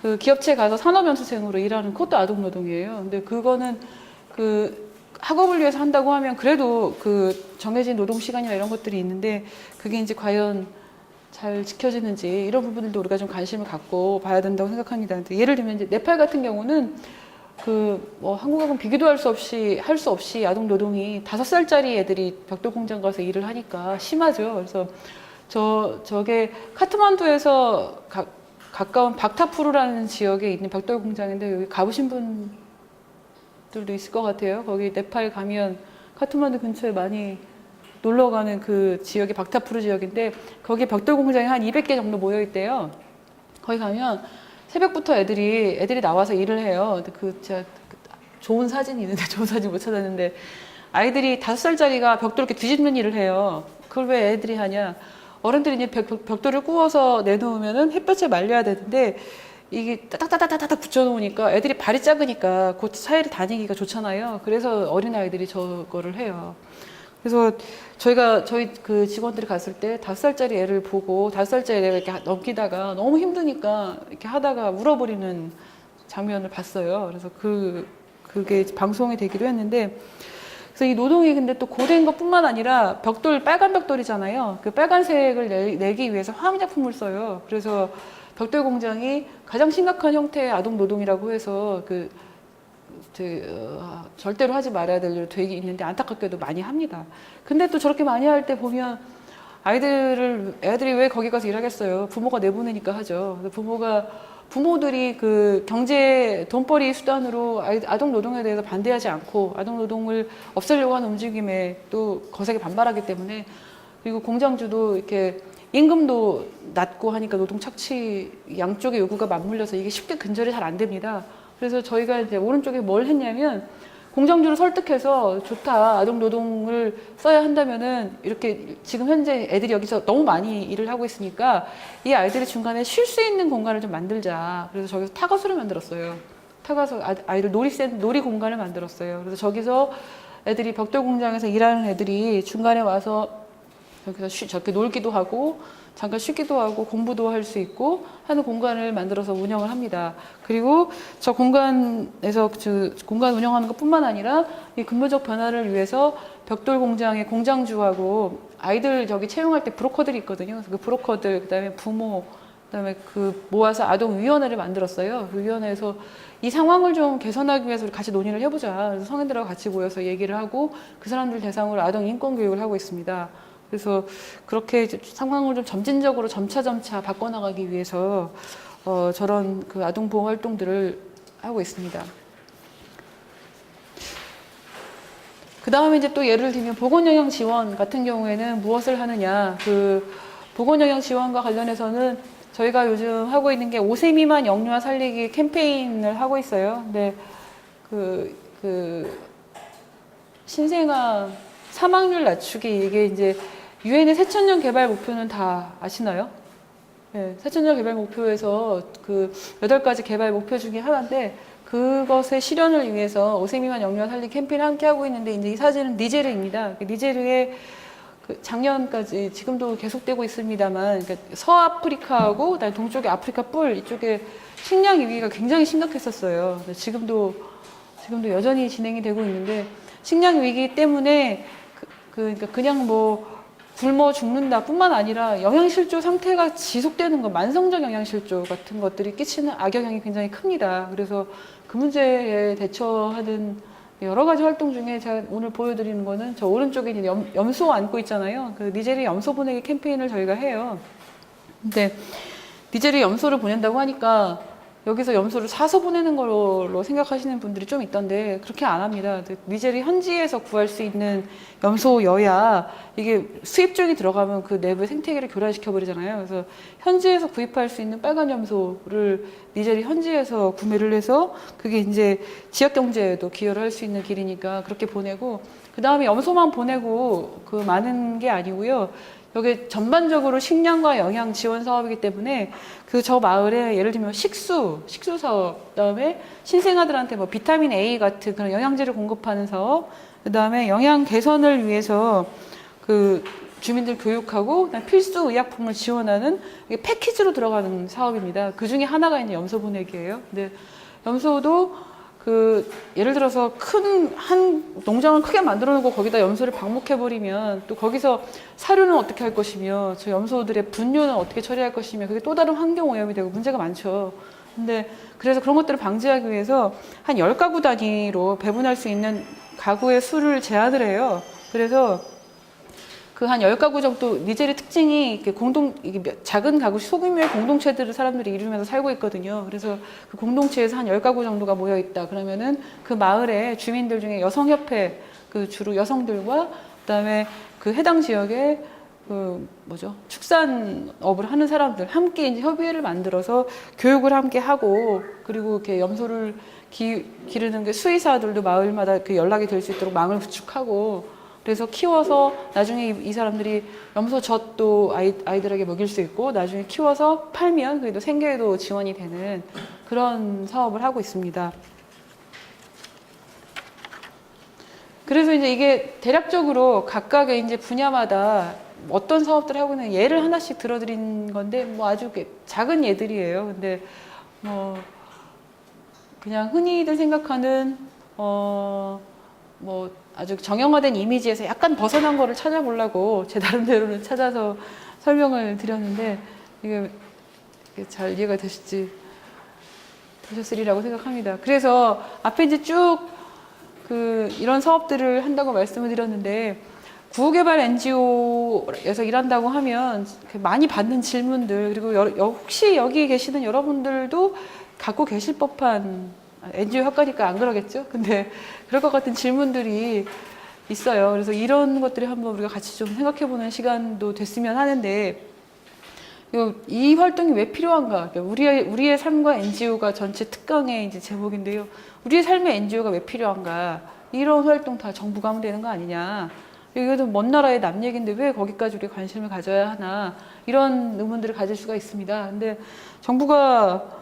그 기업체에 가서 산업연수생으로 일하는, 그것도 아동 노동이에요. 근데 그거는 그 학업을 위해서 한다고 하면 그래도 그 정해진 노동 시간이나 이런 것들이 있는데, 그게 이제 과연 잘 지켜지는지 이런 부분들도 우리가 좀 관심을 갖고 봐야 된다고 생각합니다. 예를 들면 이제 네팔 같은 경우는 한국하고는 비교도 할 수 없이 아동 노동이 5살짜리 애들이 벽돌 공장 가서 일을 하니까 심하죠. 그래서 저게 카트만두에서 가까운 박타푸르라는 지역에 있는 벽돌 공장인데, 여기 가보신 분들도 있을 것 같아요. 거기 네팔 가면 카트만두 근처에 많이 놀러 가는 그 지역이 박타푸르 지역인데, 거기 벽돌 공장이 한 200개 정도 모여 있대요. 거기 가면 새벽부터 애들이 나와서 일을 해요. 제가 좋은 사진이 있는데 좋은 사진 못 찾았는데, 아이들이 5살짜리가 벽돌 이렇게 뒤집는 일을 해요. 그걸 왜 애들이 하냐? 어른들이 이제 벽돌을 구워서 내놓으면은 햇볕에 말려야 되는데, 이게 따닥따닥따닥 붙여놓으니까 애들이 발이 작으니까 그 사이를 다니기가 좋잖아요. 그래서 어린아이들이 저거를 해요. 그래서 저희 그 직원들이 갔을 때 5살짜리 애를 보고 5살짜리 애가 이렇게 넘기다가 너무 힘드니까 이렇게 하다가 울어버리는 장면을 봤어요. 그래서 그게 방송이 되기도 했는데, 그래서 이 노동이 근데 또 고된 것뿐만 아니라 벽돌, 빨간 벽돌이잖아요. 그 빨간색을 내기 위해서 화학약품을 써요. 그래서 벽돌 공장이 가장 심각한 형태의 아동 노동이라고 해서 절대로 하지 말아야 될 일로 되게 있는데 안타깝게도 많이 합니다. 근데 또 저렇게 많이 할 때 보면 애들이 왜 거기 가서 일하겠어요? 부모가 내보내니까 하죠. 부모들이 그 경제 돈벌이 수단으로 아동 노동에 대해서 반대하지 않고 아동 노동을 없애려고 하는 움직임에 또 거세게 반발하기 때문에, 그리고 공장주도 이렇게 임금도 낮고 하니까 노동 착취 양쪽의 요구가 맞물려서 이게 쉽게 근절이 잘 안 됩니다. 그래서 저희가 이제 오른쪽에 뭘 했냐면, 공장주를 설득해서 좋다, 아동 노동을 써야 한다면은 이렇게 지금 현재 애들이 여기서 너무 많이 일을 하고 있으니까 이 아이들이 중간에 쉴 수 있는 공간을 좀 만들자. 그래서 저기서 타거수를 만들었어요. 타가서 아이들 놀이 공간을 만들었어요. 그래서 저기서 애들이 벽돌 공장에서 일하는 애들이 중간에 와서 여기서 저렇게 놀기도 하고 잠깐 쉬기도 하고 공부도 할 수 있고 하는 공간을 만들어서 운영을 합니다. 그리고 저 공간에서 공간 운영하는 것뿐만 아니라 이 근무적 변화를 위해서 벽돌 공장의 공장주하고 아이들 저기 채용할 때 브로커들이 있거든요. 그래서 그 브로커들, 그다음에 부모, 그다음에 모아서 아동위원회를 만들었어요. 그 위원회에서 이 상황을 좀 개선하기 위해서 우리 같이 논의를 해보자. 그래서 성인들하고 같이 모여서 얘기를 하고 그 사람들 대상으로 아동 인권 교육을 하고 있습니다. 그래서 그렇게 상황을 좀 점진적으로 점차 바꿔나가기 위해서 저런 그 아동 보호 활동들을 하고 있습니다. 그 다음에 이제 또 예를 들면 보건영양 지원 같은 경우에는 무엇을 하느냐. 그 보건영양 지원과 관련해서는 저희가 요즘 하고 있는 게 5세 미만 영유아 살리기 캠페인을 하고 있어요. 근데 신생아 사망률 낮추기, 이게 이제 유엔의 새천년 개발 목표는 다 아시나요? 네, 새천년 개발 목표에서 그 8가지 개발 목표 중에 하나인데, 그것의 실현을 위해서 5세 미만 영유아 살리기 캠페인을 함께 하고 있는데, 이제 이 사진은 니제르입니다. 니제르의 작년까지, 지금도 계속되고 있습니다만, 그러니까 서아프리카하고 그다음에 동쪽의 아프리카 뿔 이쪽에 식량 위기가 굉장히 심각했었어요. 지금도 여전히 진행이 되고 있는데, 식량 위기 때문에 그러니까 그냥 뭐 굶어 죽는다 뿐만 아니라 영양실조 상태가 지속되는 거, 만성적 영양실조 같은 것들이 끼치는 악영향이 굉장히 큽니다. 그래서 그 문제에 대처하는 여러 가지 활동 중에 제가 오늘 보여드리는 거는 저 오른쪽에 이제 염소 안고 있잖아요. 그 니제르 염소 보내기 캠페인을 저희가 해요. 근데 니제르 염소를 보낸다고 하니까 여기서 염소를 사서 보내는 걸로 생각하시는 분들이 좀 있던데, 그렇게 안 합니다. 니제르 현지에서 구할 수 있는 염소여야 이게 수입종이 들어가면 그 내부의 생태계를 교란시켜 버리잖아요. 그래서 현지에서 구입할 수 있는 빨간 염소를 니제르 현지에서 구매를 해서 그게 이제 지역 경제에도 기여를 할 수 있는 길이니까 그렇게 보내고, 그 다음에 염소만 보내고 그 많은 게 아니고요. 여기 전반적으로 식량과 영양 지원 사업이기 때문에 저 마을에 예를 들면 식수 사업, 그다음에 신생아들한테 뭐 비타민 A 같은 그런 영양제를 공급하는 사업, 그다음에 영양 개선을 위해서 그 주민들 교육하고 그다음에 필수 의약품을 지원하는 이게 패키지로 들어가는 사업입니다. 그 중에 하나가 이제 염소 보내기예요. 근데 염소도 예를 들어서 한 농장을 크게 만들어 놓고 거기다 염소를 방목해버리면 또 거기서 사료는 어떻게 할 것이며 저 염소들의 분뇨는 어떻게 처리할 것이며 그게 또 다른 환경 오염이 되고 문제가 많죠. 근데 그래서 그런 것들을 방지하기 위해서 한 10가구 단위로 배분할 수 있는 가구의 수를 제한을 해요. 그래서 그 한 10가구 정도, 니제르 특징이 이게 작은 가구, 소규모의 공동체들을 사람들이 이루면서 살고 있거든요. 그래서 그 공동체에서 한 10가구 정도가 모여 있다. 그러면은 그 마을의 주민들 중에 여성협회, 주로 여성들과 그다음에 그 해당 지역의 축산업을 하는 사람들 함께 이제 협의회를 만들어서 교육을 함께 하고, 그리고 이렇게 염소를 기르는 게 수의사들도 마을마다 연락이 될 수 있도록 망을 구축하고, 그래서 키워서 나중에 이 사람들이 염소 젖도 아이들에게 먹일 수 있고 나중에 키워서 팔면 그래도 생계에도 지원이 되는 그런 사업을 하고 있습니다. 그래서 이제 이게 대략적으로 각각의 이제 분야마다 어떤 사업들을 하고 있는 예를 하나씩 들어드린 건데 뭐 아주 작은 예들이에요. 근데 그냥 흔히들 생각하는 뭐 아주 정형화된 이미지에서 약간 벗어난 거를 찾아보려고 제 나름대로는 찾아서 설명을 드렸는데 이게 잘 이해가 되셨으리라고 생각합니다. 그래서 앞에 이제 쭉 이런 사업들을 한다고 말씀을 드렸는데 구호개발 NGO에서 일한다고 하면 많이 받는 질문들 그리고 혹시 여기 계시는 여러분들도 갖고 계실 법한 NGO 학과니까 안 그러겠죠? 근데 그럴 것 같은 질문들이 있어요. 그래서 이런 것들이 한번 우리가 같이 좀 생각해보는 시간도 됐으면 하는데 이 활동이 왜 필요한가? 우리의 삶과 NGO가 전체 특강의 이제 제목인데요. 우리의 삶의 NGO가 왜 필요한가? 이런 활동 다 정부가 하면 되는 거 아니냐? 이것도 먼 나라의 남 얘기인데 왜 거기까지 우리가 관심을 가져야 하나? 이런 의문들을 가질 수가 있습니다. 근데 정부가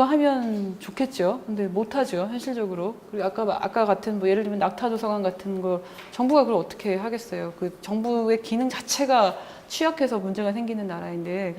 하면 좋겠죠. 근데 못하죠, 현실적으로. 그리고 아까 같은 뭐 예를 들면 낙타도서관 같은 거 정부가 그걸 어떻게 하겠어요. 그 정부의 기능 자체가 취약해서 문제가 생기는 나라인데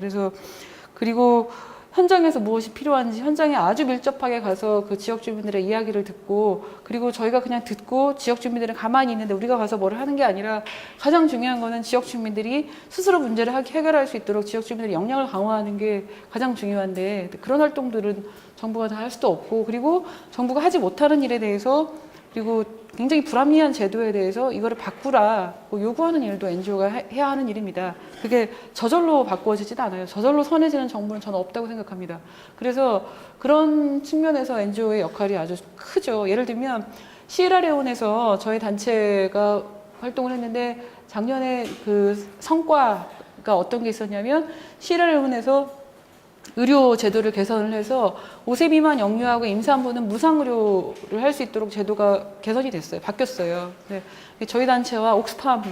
그리고 현장에서 무엇이 필요한지 현장에 아주 밀접하게 가서 그 지역 주민들의 이야기를 듣고 그리고 저희가 그냥 듣고 지역 주민들은 가만히 있는데 우리가 가서 뭐를 하는 게 아니라 가장 중요한 거는 지역 주민들이 스스로 문제를 해결할 수 있도록 지역 주민들의 역량을 강화하는 게 가장 중요한데 그런 활동들은 정부가 다 할 수도 없고 그리고 정부가 하지 못하는 일에 대해서 그리고 굉장히 불합리한 제도에 대해서 이거를 바꾸라고 요구하는 일도 NGO가 해야 하는 일입니다. 그게 저절로 바꾸어지지도 않아요. 저절로 선해지는 정부는 저는 없다고 생각합니다. 그래서 그런 측면에서 NGO의 역할이 아주 크죠. 예를 들면 시에라레온에서 저희 단체가 활동을 했는데 작년에 그 성과가 어떤 게 있었냐면 시에라레온에서 의료 제도를 개선을 해서 5세 미만 영유아하고 임산부는 무상의료를 할 수 있도록 제도가 개선이 됐어요. 바뀌었어요. 네. 저희 단체와 옥스팜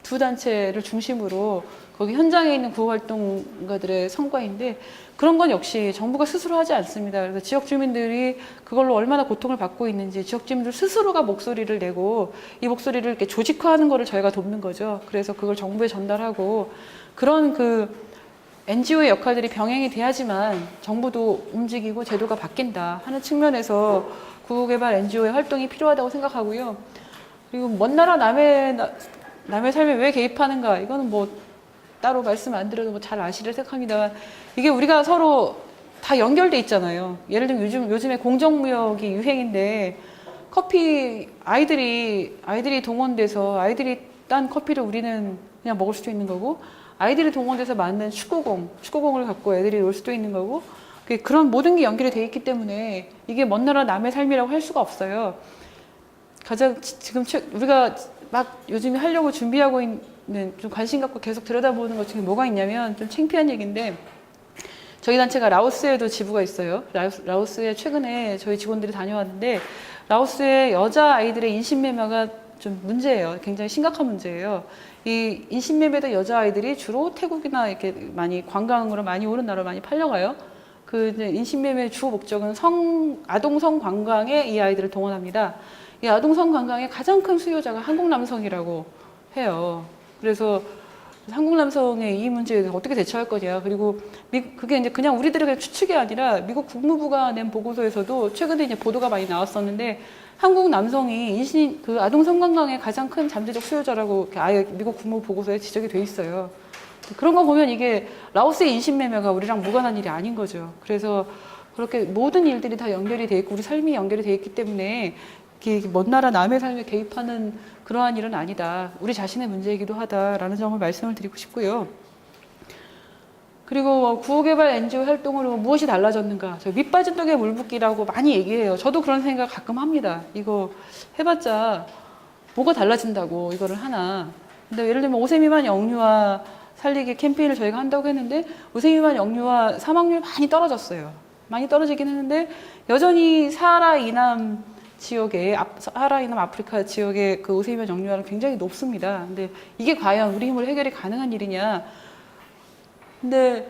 두 단체를 중심으로 거기 현장에 있는 구호활동가들의 성과인데 그런 건 역시 정부가 스스로 하지 않습니다. 그래서 지역 주민들이 그걸로 얼마나 고통을 받고 있는지 지역 주민들 스스로가 목소리를 내고 이 목소리를 이렇게 조직화하는 거를 저희가 돕는 거죠. 그래서 그걸 정부에 전달하고 그런 NGO의 역할들이 병행이 돼야지만 정부도 움직이고 제도가 바뀐다 하는 측면에서 구호개발 NGO의 활동이 필요하다고 생각하고요. 그리고 먼 나라 남의 삶에 왜 개입하는가 이거는 뭐 따로 말씀 안 드려도 뭐 잘 아시리라 생각합니다만 이게 우리가 서로 다 연결돼 있잖아요. 예를 들면 요즘에 공정무역이 유행인데 커피 아이들이 동원돼서 아이들이 딴 커피를 우리는 그냥 먹을 수도 있는 거고 아이들이 동원돼서 만든 축구공을 갖고 애들이 놀 수도 있는 거고 그런 모든 게 연결이 돼 있기 때문에 이게 먼 나라 남의 삶이라고 할 수가 없어요. 가장 지금 우리가 막 요즘에 하려고 준비하고 있는 좀 관심 갖고 계속 들여다보는 것 중에 뭐가 있냐면 좀 창피한 얘기인데 저희 단체가 라오스에도 지부가 있어요. 라오스에 최근에 저희 직원들이 다녀왔는데 라오스의 여자 아이들의 인신매매가 좀 문제예요. 굉장히 심각한 문제예요. 이 인신매매된 여자아이들이 주로 태국이나 이렇게 많이 관광으로 많이 오는 나라로 많이 팔려가요. 인신매매 주 목적은 아동 성관광에 이 아이들을 동원합니다. 이 아동 성관광의 가장 큰 수요자가 한국 남성이라고 해요. 그래서 한국 남성의 이 문제에 어떻게 대처할 거냐. 그리고 그게 이제 그냥 우리들의 추측이 아니라 미국 국무부가 낸 보고서에서도 최근에 이제 보도가 많이 나왔었는데 한국 남성이 아동 성관광의 가장 큰 잠재적 수요자라고 아예 미국 국무부 보고서에 지적이 돼 있어요. 그런 거 보면 이게 라오스의 인신매매가 우리랑 무관한 일이 아닌 거죠. 그래서 그렇게 모든 일들이 다 연결이 돼 있고 우리 삶이 연결이 돼 있기 때문에 먼 나라 남의 삶에 개입하는 그러한 일은 아니다. 우리 자신의 문제이기도 하다라는 점을 말씀을 드리고 싶고요. 그리고 구호개발 NGO 활동으로 무엇이 달라졌는가? 저 밑빠진 독에 물 붓기라고 많이 얘기해요. 저도 그런 생각 가끔 합니다. 이거 해봤자 뭐가 달라진다고 이거를 하나. 근데 예를 들면 5세 미만 영유아 살리기 캠페인을 저희가 한다고 했는데 5세 미만 영유아 사망률이 많이 떨어졌어요. 많이 떨어지긴 했는데 여전히 사하라 이남 아프리카 지역의 그 5세 미만 영유아는 굉장히 높습니다. 근데 이게 과연 우리 힘으로 해결이 가능한 일이냐? 근데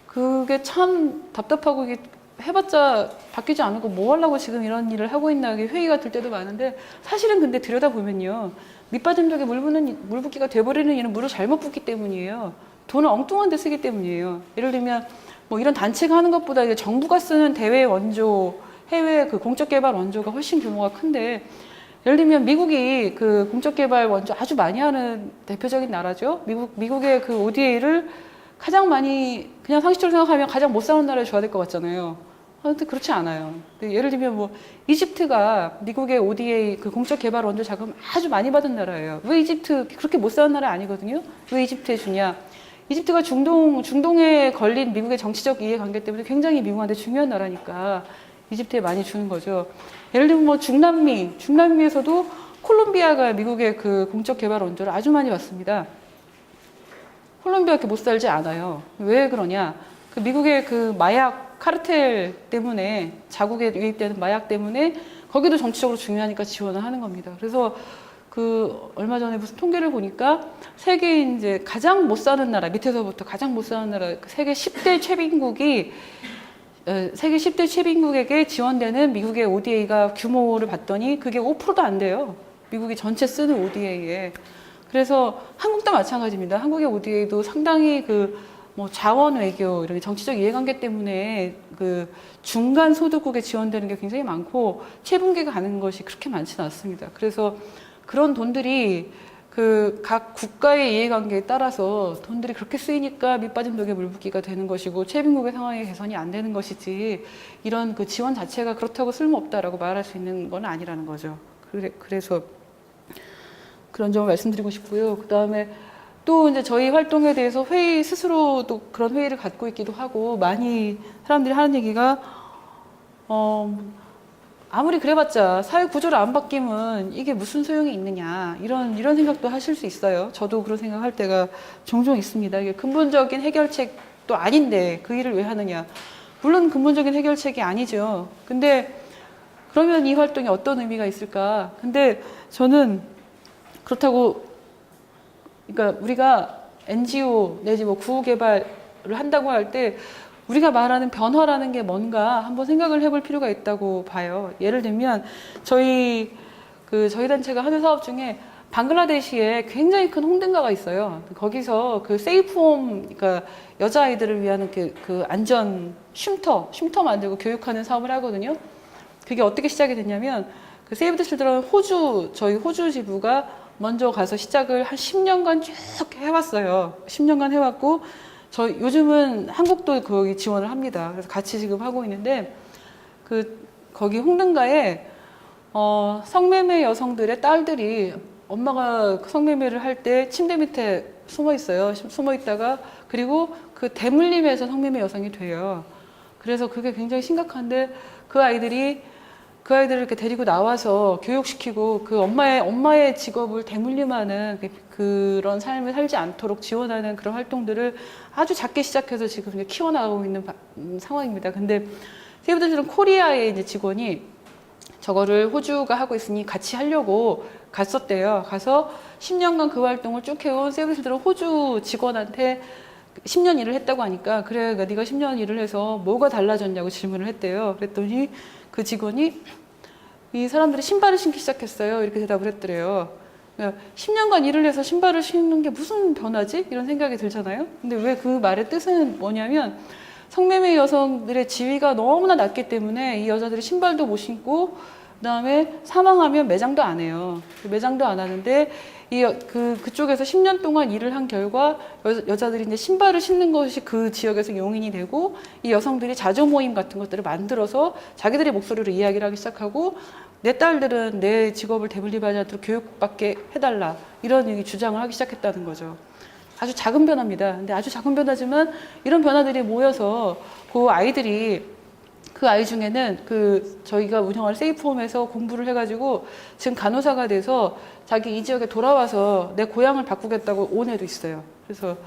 그게 참 답답하고 이게 해봤자 바뀌지 않고 뭐 하려고 지금 이런 일을 하고 있나 회의가 들 때도 많은데 사실은 근데 들여다보면요. 밑빠진 독에 물 붓기가 돼버리는 일은 물을 잘못 붓기 때문이에요. 돈을 엉뚱한 데 쓰기 때문이에요. 예를 들면 뭐 이런 단체가 하는 것보다 이제 정부가 쓰는 대외 원조, 해외 공적 개발 원조가 훨씬 규모가 큰데 예를 들면 미국이 그 공적 개발 원조 아주 많이 하는 대표적인 나라죠. 미국의 그 ODA를 가장 많이 그냥 상식적으로 생각하면 가장 못 사는 나라에 줘야 될 것 같잖아요. 근데 그렇지 않아요. 예를 들면 뭐 이집트가 미국의 ODA 그 공적 개발 원조 자금 아주 많이 받은 나라예요. 왜 이집트 그렇게 못 사는 나라 아니거든요. 왜 이집트에 주냐? 이집트가 중동에 걸린 미국의 정치적 이해관계 때문에 굉장히 미국한테 중요한 나라니까 이집트에 많이 주는 거죠. 예를 들면 뭐 중남미에서도 콜롬비아가 미국의 그 공적 개발 원조를 아주 많이 받습니다. 콜롬비아 이렇게 못 살지 않아요. 왜 그러냐? 그 미국의 그 마약 카르텔 때문에 자국에 유입되는 마약 때문에 거기도 정치적으로 중요하니까 지원을 하는 겁니다. 그래서 그 얼마 전에 무슨 통계를 보니까 세계 이제 가장 못 사는 나라 밑에서부터 가장 못 사는 나라 세계 10대 최빈국이 세계 10대 최빈국에게 지원되는 미국의 ODA가 규모를 봤더니 그게 5%도 안 돼요. 미국이 전체 쓰는 ODA에. 그래서 한국도 마찬가지입니다. 한국의 ODA도 상당히 그 뭐 자원 외교 이런 정치적 이해관계 때문에 그 중간 소득국에 지원되는 게 굉장히 많고 최분기가 가는 것이 그렇게 많지는 않습니다. 그래서 그런 돈들이 그 각 국가의 이해관계에 따라서 돈들이 그렇게 쓰이니까 밑 빠진 독에 물 붓기가 되는 것이고 최빈국의 상황이 개선이 안 되는 것이지 이런 그 지원 자체가 그렇다고 쓸모없다라고 말할 수 있는 건 아니라는 거죠. 그래서 그런 점을 말씀드리고 싶고요. 그 다음에 또 이제 저희 활동에 대해서 스스로도 그런 회의를 갖고 있기도 하고 많이 사람들이 하는 얘기가 아무리 그래봤자 사회 구조를 안 바뀌면 이게 무슨 소용이 있느냐 이런 생각도 하실 수 있어요. 저도 그런 생각할 때가 종종 있습니다. 이게 근본적인 해결책도 아닌데 그 일을 왜 하느냐. 물론 근본적인 해결책이 아니죠. 근데 그러면 이 활동이 어떤 의미가 있을까? 근데 저는 그렇다고 그러니까 우리가 NGO 내지 뭐 구호개발을 한다고 할 때 우리가 말하는 변화라는 게 뭔가 한번 생각을 해볼 필요가 있다고 봐요. 예를 들면 저희 단체가 하는 사업 중에 방글라데시에 굉장히 큰 홍등가가 있어요. 거기서 그 세이프홈, 그러니까 여자아이들을 위한 그 안전 쉼터 만들고 교육하는 사업을 하거든요. 그게 어떻게 시작이 됐냐면 그 세이브 더 칠드런 저희 호주 지부가 먼저 가서 시작을 한 10년간 쭉 해왔어요. 10년간 해왔고, 요즘은 한국도 거기 지원을 합니다. 그래서 같이 지금 하고 있는데, 거기 홍등가에, 성매매 여성들의 딸들이 엄마가 성매매를 할 때 침대 밑에 숨어 있어요. 숨어 있다가, 그리고 그 대물림에서 성매매 여성이 돼요. 그래서 그게 굉장히 심각한데, 그 아이들을 이렇게 데리고 나와서 교육시키고 그 엄마의 직업을 대물림하는 그런 삶을 살지 않도록 지원하는 그런 활동들을 아주 작게 시작해서 지금 이제 키워나가고 있는 상황입니다. 근데 세이브 더 칠드런 코리아의 이제 직원이 저거를 호주가 하고 있으니 같이 하려고 갔었대요. 가서 10년간 그 활동을 쭉 해온 세이브 더 칠드런 호주 직원한테 10년 일을 했다고 하니까 그래 네가 10년 일을 해서 뭐가 달라졌냐고 질문을 했대요. 그랬더니 그 직원이 이 사람들이 신발을 신기 시작했어요. 이렇게 대답을 했더래요. 그러니까 10년간 일을 해서 신발을 신는 게 무슨 변화지? 이런 생각이 들잖아요. 근데 왜 그 말의 뜻은 뭐냐면 성매매 여성들의 지위가 너무나 낮기 때문에 이 여자들이 신발도 못 신고 그다음에 사망하면 매장도 안 해요. 매장도 안 하는데 그쪽에서 10년 동안 일을 한 결과 여자들이 이제 신발을 신는 것이 그 지역에서 용인이 되고 이 여성들이 자조 모임 같은 것들을 만들어서 자기들의 목소리로 이야기를 하기 시작하고 내 딸들은 내 직업을 대물림하지 않도록 교육받게 해달라 이런 주장을 하기 시작했다는 거죠. 아주 작은 변화입니다. 근데 아주 작은 변화지만 이런 변화들이 모여서 그 아이 중에는 저희가 운영할 세이프홈에서 공부를 해가지고 지금 간호사가 돼서 자기 이 지역에 돌아와서 내 고향을 바꾸겠다고 온 애도 있어요. 그래서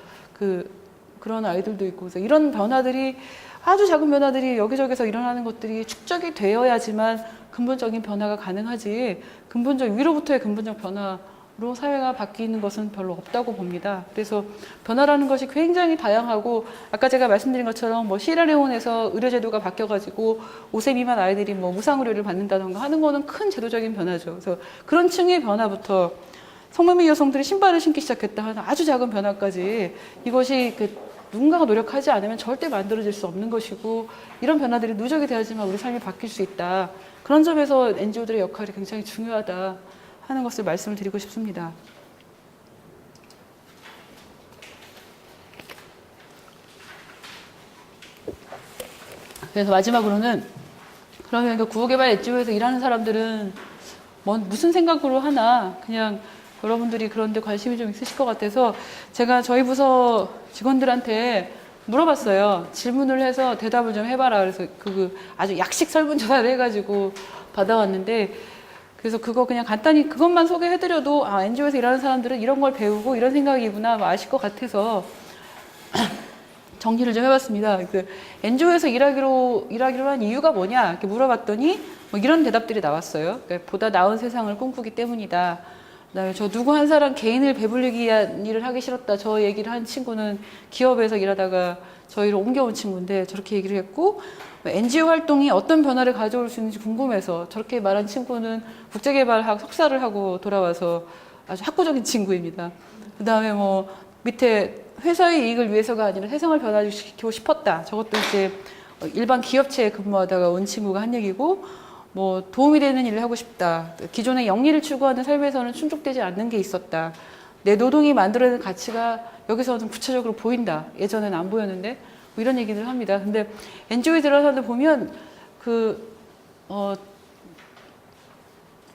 그런 아이들도 있고, 그래서 이런 변화들이 아주 작은 변화들이 여기저기서 일어나는 것들이 축적이 되어야지만 근본적인 변화가 가능하지 위로부터의 근본적 변화로 사회가 바뀌는 것은 별로 없다고 봅니다. 그래서 변화라는 것이 굉장히 다양하고 아까 제가 말씀드린 것처럼 뭐 시에라레온에서 의료제도가 바뀌어가지고 5세 미만 아이들이 뭐 무상의료를 받는다던가 하는 거는 큰 제도적인 변화죠. 그래서 그런 층의 변화부터 성매매 여성들이 신발을 신기 시작했다 하는 아주 작은 변화까지 이것이 누군가가 노력하지 않으면 절대 만들어질 수 없는 것이고 이런 변화들이 누적이 돼야지만 우리 삶이 바뀔 수 있다. 그런 점에서 NGO들의 역할이 굉장히 중요하다 하는 것을 말씀을 드리고 싶습니다. 그래서 마지막으로는 그러면 그 구호개발 NGO에서 일하는 사람들은 무슨 생각으로 하나, 그냥 여러분들이 그런 데 관심이 좀 있으실 것 같아서 제가 저희 부서 직원들한테 물어봤어요. 질문을 해서 대답을 좀 해봐라. 그래서 아주 약식 설문조사를 해가지고 받아왔는데, 그래서 그거 그냥 간단히 그것만 소개해드려도 NGO에서 일하는 사람들은 이런 걸 배우고 이런 생각이구나 아실 것 같아서 정리를 좀 해봤습니다. NGO에서 일하기로 한 이유가 뭐냐 이렇게 물어봤더니 이런 대답들이 나왔어요. 그러니까 보다 나은 세상을 꿈꾸기 때문이다. 그다음에 저 누구 한 사람 개인을 배불리기 위한 일을 하기 싫었다. 저 얘기를 한 친구는 기업에서 일하다가 저희를 옮겨온 친구인데 저렇게 얘기를 했고, NGO 활동이 어떤 변화를 가져올 수 있는지 궁금해서 저렇게 말한 친구는 국제개발학 석사를 하고 돌아와서 아주 학구적인 친구입니다. 그다음에 밑에 회사의 이익을 위해서가 아니라 세상을 변화시키고 싶었다. 저것도 이제 일반 기업체에 근무하다가 온 친구가 한 얘기고, 도움이 되는 일을 하고 싶다. 기존의 영리를 추구하는 삶에서는 충족되지 않는 게 있었다. 내 노동이 만들어내는 가치가 여기서는 구체적으로 보인다. 예전에는 안 보였는데 이런 얘기를 합니다. 근데 NGO에 들어가서 보면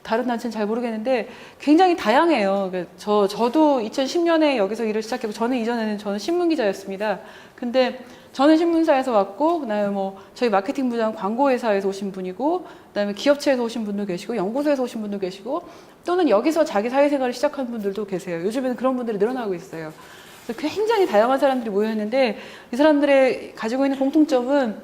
다른 단체는 잘 모르겠는데 굉장히 다양해요. 저도 2010년에 여기서 일을 시작했고, 저는 신문기자였습니다. 근데 저는 신문사에서 왔고, 그다음에 저희 마케팅 부장 광고회사에서 오신 분이고, 그다음에 기업체에서 오신 분도 계시고, 연구소에서 오신 분도 계시고, 또는 여기서 자기 사회생활을 시작한 분들도 계세요. 요즘에는 그런 분들이 늘어나고 있어요. 그래서 굉장히 다양한 사람들이 모여있는데, 이 사람들의 가지고 있는 공통점은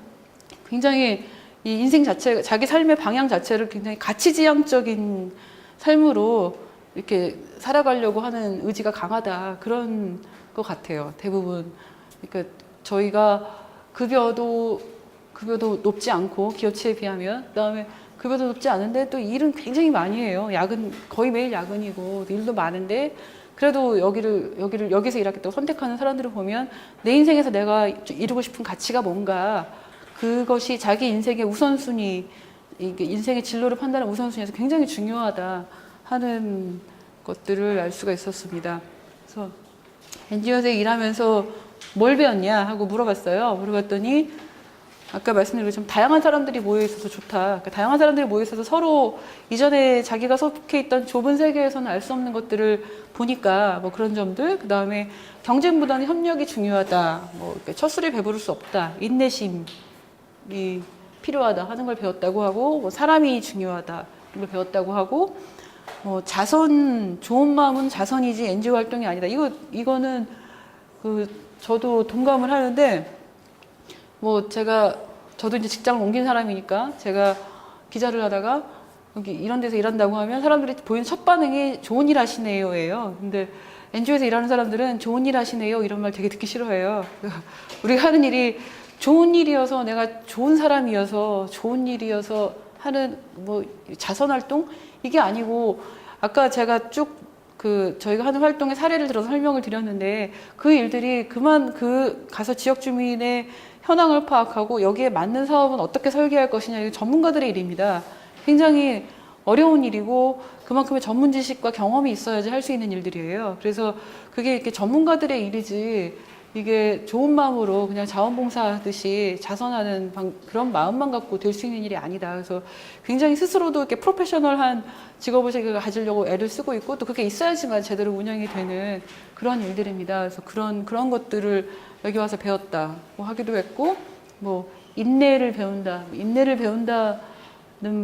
굉장히 이 인생 자체, 자기 삶의 방향 자체를 굉장히 가치지향적인 삶으로 이렇게 살아가려고 하는 의지가 강하다. 그런 것 같아요. 대부분. 그러니까 저희가 급여도 높지 않고, 기업체에 비하면. 그 다음에 급여도 높지 않은데 또 일은 굉장히 많이 해요. 거의 매일 야근이고, 일도 많은데, 그래도 여기서 일하겠다고 선택하는 사람들을 보면 내 인생에서 내가 이루고 싶은 가치가 뭔가, 그것이 자기 인생의 우선순위, 인생의 진로를 판단하는 우선순위에서 굉장히 중요하다 하는 것들을 알 수가 있었습니다. 그래서 NGO에서 일하면서 뭘 배웠냐 하고 물어봤어요. 물어봤더니 아까 말씀드린 것처럼 다양한 사람들이 모여 있어서 좋다. 그러니까 다양한 사람들이 모여 있어서 서로 이전에 자기가 속해 있던 좁은 세계에서는 알 수 없는 것들을 보니까 그런 점들, 그 다음에 경쟁보다는 협력이 중요하다. 첫 술에 배부를 수 없다. 인내심이 필요하다 하는 걸 배웠다고 하고, 사람이 중요하다 이걸 배웠다고 하고, 좋은 마음은 자선이지 NGO 활동이 아니다. 이거는 저도 동감을 하는데, 저도 이제 직장을 옮긴 사람이니까, 제가 기자를 하다가 여기 이런 데서 일한다고 하면 사람들이 보이는 첫 반응이 좋은 일 하시네요예요. 근데 NGO에서 일하는 사람들은 좋은 일 하시네요 이런 말 되게 듣기 싫어해요. 우리가 하는 일이 좋은 일이어서, 내가 좋은 사람이어서, 좋은 일이어서 하는 자선활동? 이게 아니고, 아까 제가 저희가 하는 활동의 사례를 들어서 설명을 드렸는데, 그 일들이 가서 지역 주민의 현황을 파악하고 여기에 맞는 사업은 어떻게 설계할 것이냐, 이게 전문가들의 일입니다. 굉장히 어려운 일이고 그만큼의 전문 지식과 경험이 있어야지 할 수 있는 일들이에요. 그래서 그게 이렇게 전문가들의 일이지, 이게 좋은 마음으로 그냥 자원봉사하듯이 자선하는 그런 마음만 갖고 될 수 있는 일이 아니다. 그래서 굉장히 스스로도 이렇게 프로페셔널한 직업을 제가 가지려고 애를 쓰고 있고, 또 그게 있어야지만 제대로 운영이 되는 그런 일들입니다. 그래서 그런 것들을 여기 와서 배웠다 하기도 했고, 인내를 배운다는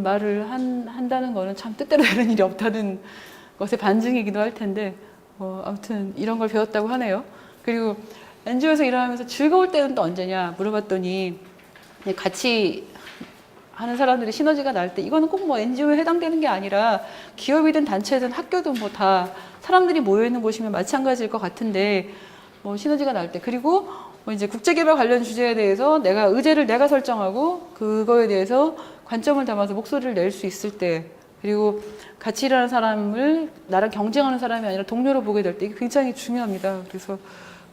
말을 한다는 거는 참 뜻대로 되는 일이 없다는 것의 반증이기도 할 텐데, 아무튼 이런 걸 배웠다고 하네요. 그리고 NGO에서 일하면서 즐거울 때는 또 언제냐 물어봤더니, 같이 하는 사람들이 시너지가 날 때, 이거는 꼭 NGO에 해당되는 게 아니라 기업이든 단체든 학교든 다 사람들이 모여있는 곳이면 마찬가지일 것 같은데, 시너지가 날 때, 그리고 이제 국제개발 관련 주제에 대해서 의제를 내가 설정하고 그거에 대해서 관점을 담아서 목소리를 낼 수 있을 때, 그리고 같이 일하는 사람을 나랑 경쟁하는 사람이 아니라 동료로 보게 될 때, 이게 굉장히 중요합니다. 그래서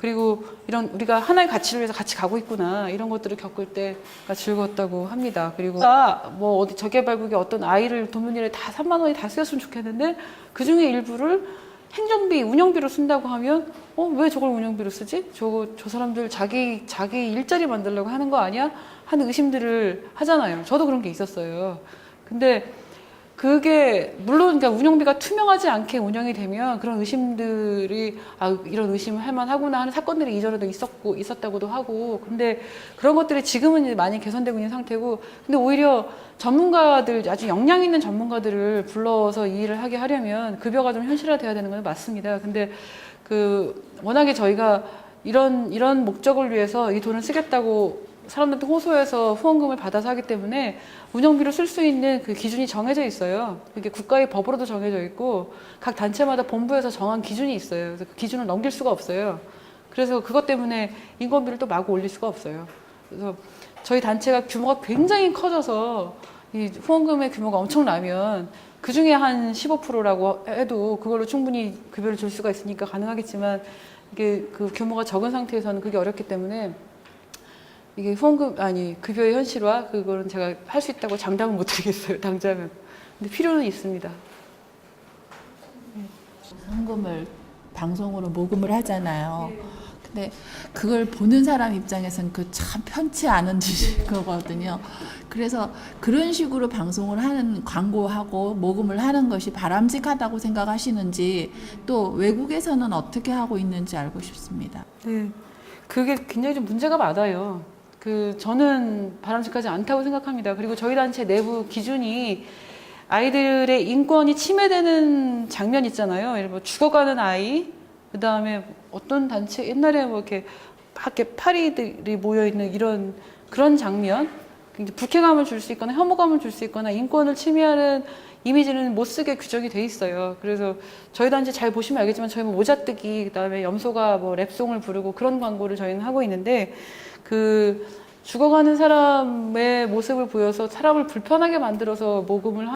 그리고 이런 우리가 하나의 가치를 위해서 같이 가고 있구나 이런 것들을 겪을 때가 즐거웠다고 합니다. 그리고 뭐 어디 저개발국에 어떤 아이를 돕는 일에 다 3만 원이 다 쓰였으면 좋겠는데 그 중에 일부를 행정비, 운영비로 쓴다고 하면 왜 저걸 운영비로 쓰지? 저 사람들 자기 일자리 만들려고 하는 거 아니야? 하는 의심들을 하잖아요. 저도 그런 게 있었어요. 근데 그게 물론 그러니까 운영비가 투명하지 않게 운영이 되면 그런 의심들이 이런 의심을 할 만하구나 하는 사건들이 이전에도 있었다고도 하고 근데 그런 것들이 지금은 이제 많이 개선되고 있는 상태고 근데 오히려 전문가들 아주 역량 있는 전문가들을 불러서 이 일을 하게 하려면 급여가 좀 현실화돼야 되는 건 맞습니다. 근데 워낙에 저희가 이런 목적을 위해서 이 돈을 쓰겠다고 사람들한테 호소해서 후원금을 받아서 하기 때문에 운영비로 쓸 수 있는 그 기준이 정해져 있어요. 그게 국가의 법으로도 정해져 있고 각 단체마다 본부에서 정한 기준이 있어요. 그래서 그 기준을 넘길 수가 없어요. 그래서 그것 때문에 인건비를 또 마구 올릴 수가 없어요. 그래서 저희 단체가 규모가 굉장히 커져서 이 후원금의 규모가 엄청나면 그 중에 한 15%라고 해도 그걸로 충분히 급여를 줄 수가 있으니까 가능하겠지만 이게 그 규모가 적은 상태에서는 그게 어렵기 때문에 이게 급여의 현실화 그거는 제가 할 수 있다고 장담은 못 드리겠어요 당장은. 근데 필요는 있습니다. 헌금을 방송으로 모금을 하잖아요. 근데 그걸 보는 사람 입장에서는 그 참 편치 않은 거거든요. 그래서 그런 식으로 방송을 하는 광고하고 모금을 하는 것이 바람직하다고 생각하시는지 또 외국에서는 어떻게 하고 있는지 알고 싶습니다. 네, 그게 굉장히 좀 문제가 많아요. 저는 바람직하지 않다고 생각합니다. 그리고 저희 단체 내부 기준이 아이들의 인권이 침해되는 장면 있잖아요. 예를 들어 죽어가는 아이, 그 다음에 어떤 단체 옛날에 뭐 이렇게 막 이렇게 파리들이 모여 있는 그런 장면, 불쾌감을 줄 수 있거나 혐오감을 줄 수 있거나 인권을 침해하는 이미지는 못 쓰게 규정이 돼 있어요. 그래서 저희 단체 잘 보시면 알겠지만 저희 뭐 모자뜨기, 그다음에 염소가 뭐 랩송을 부르고 그런 광고를 저희는 하고 있는데 죽어가는 사람의 모습을 보여서 사람을 불편하게 만들어서 모금을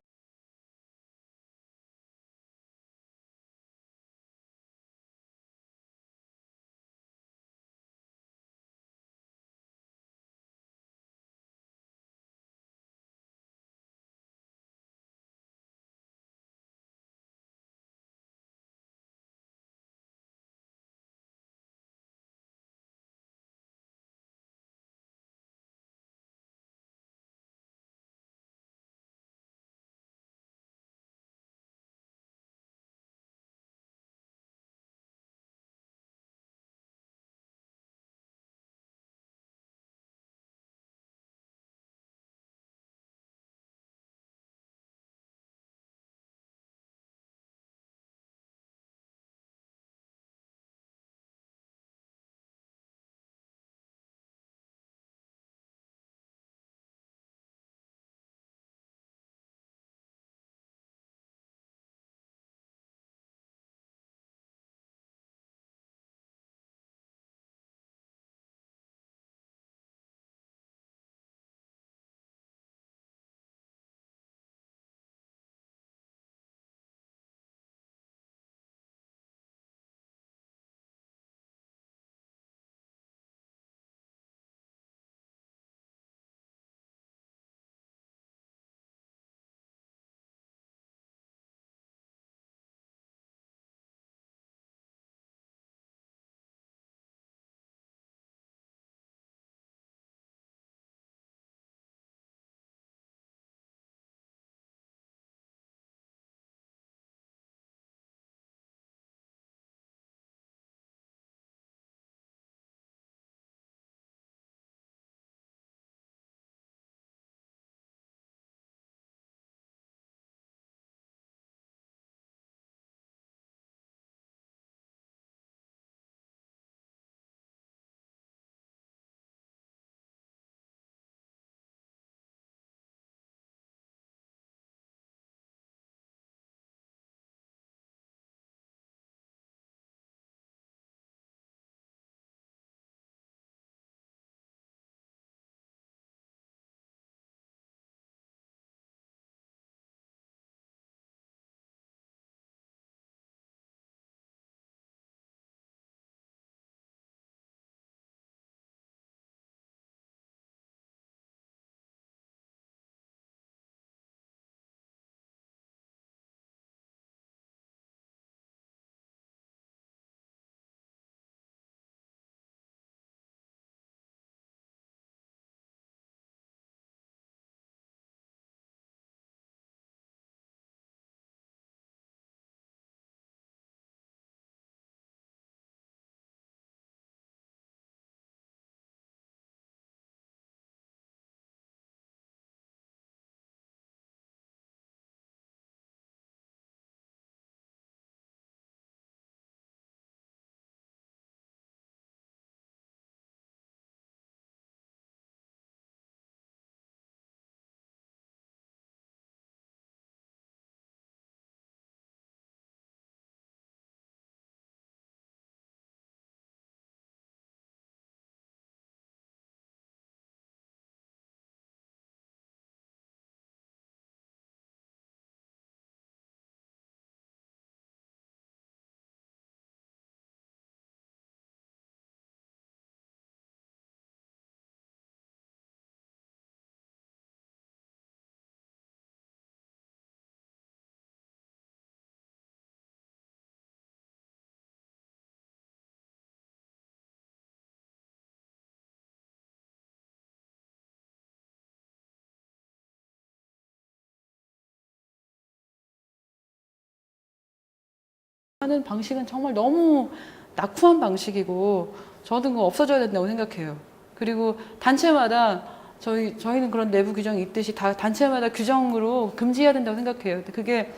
하는 방식은 정말 너무 낙후한 방식이고 저는 그거 없어져야 된다고 생각해요. 그리고 단체마다 저희는 그런 내부 규정이 있듯이 다 단체마다 규정으로 금지해야 된다고 생각해요. 근데 그게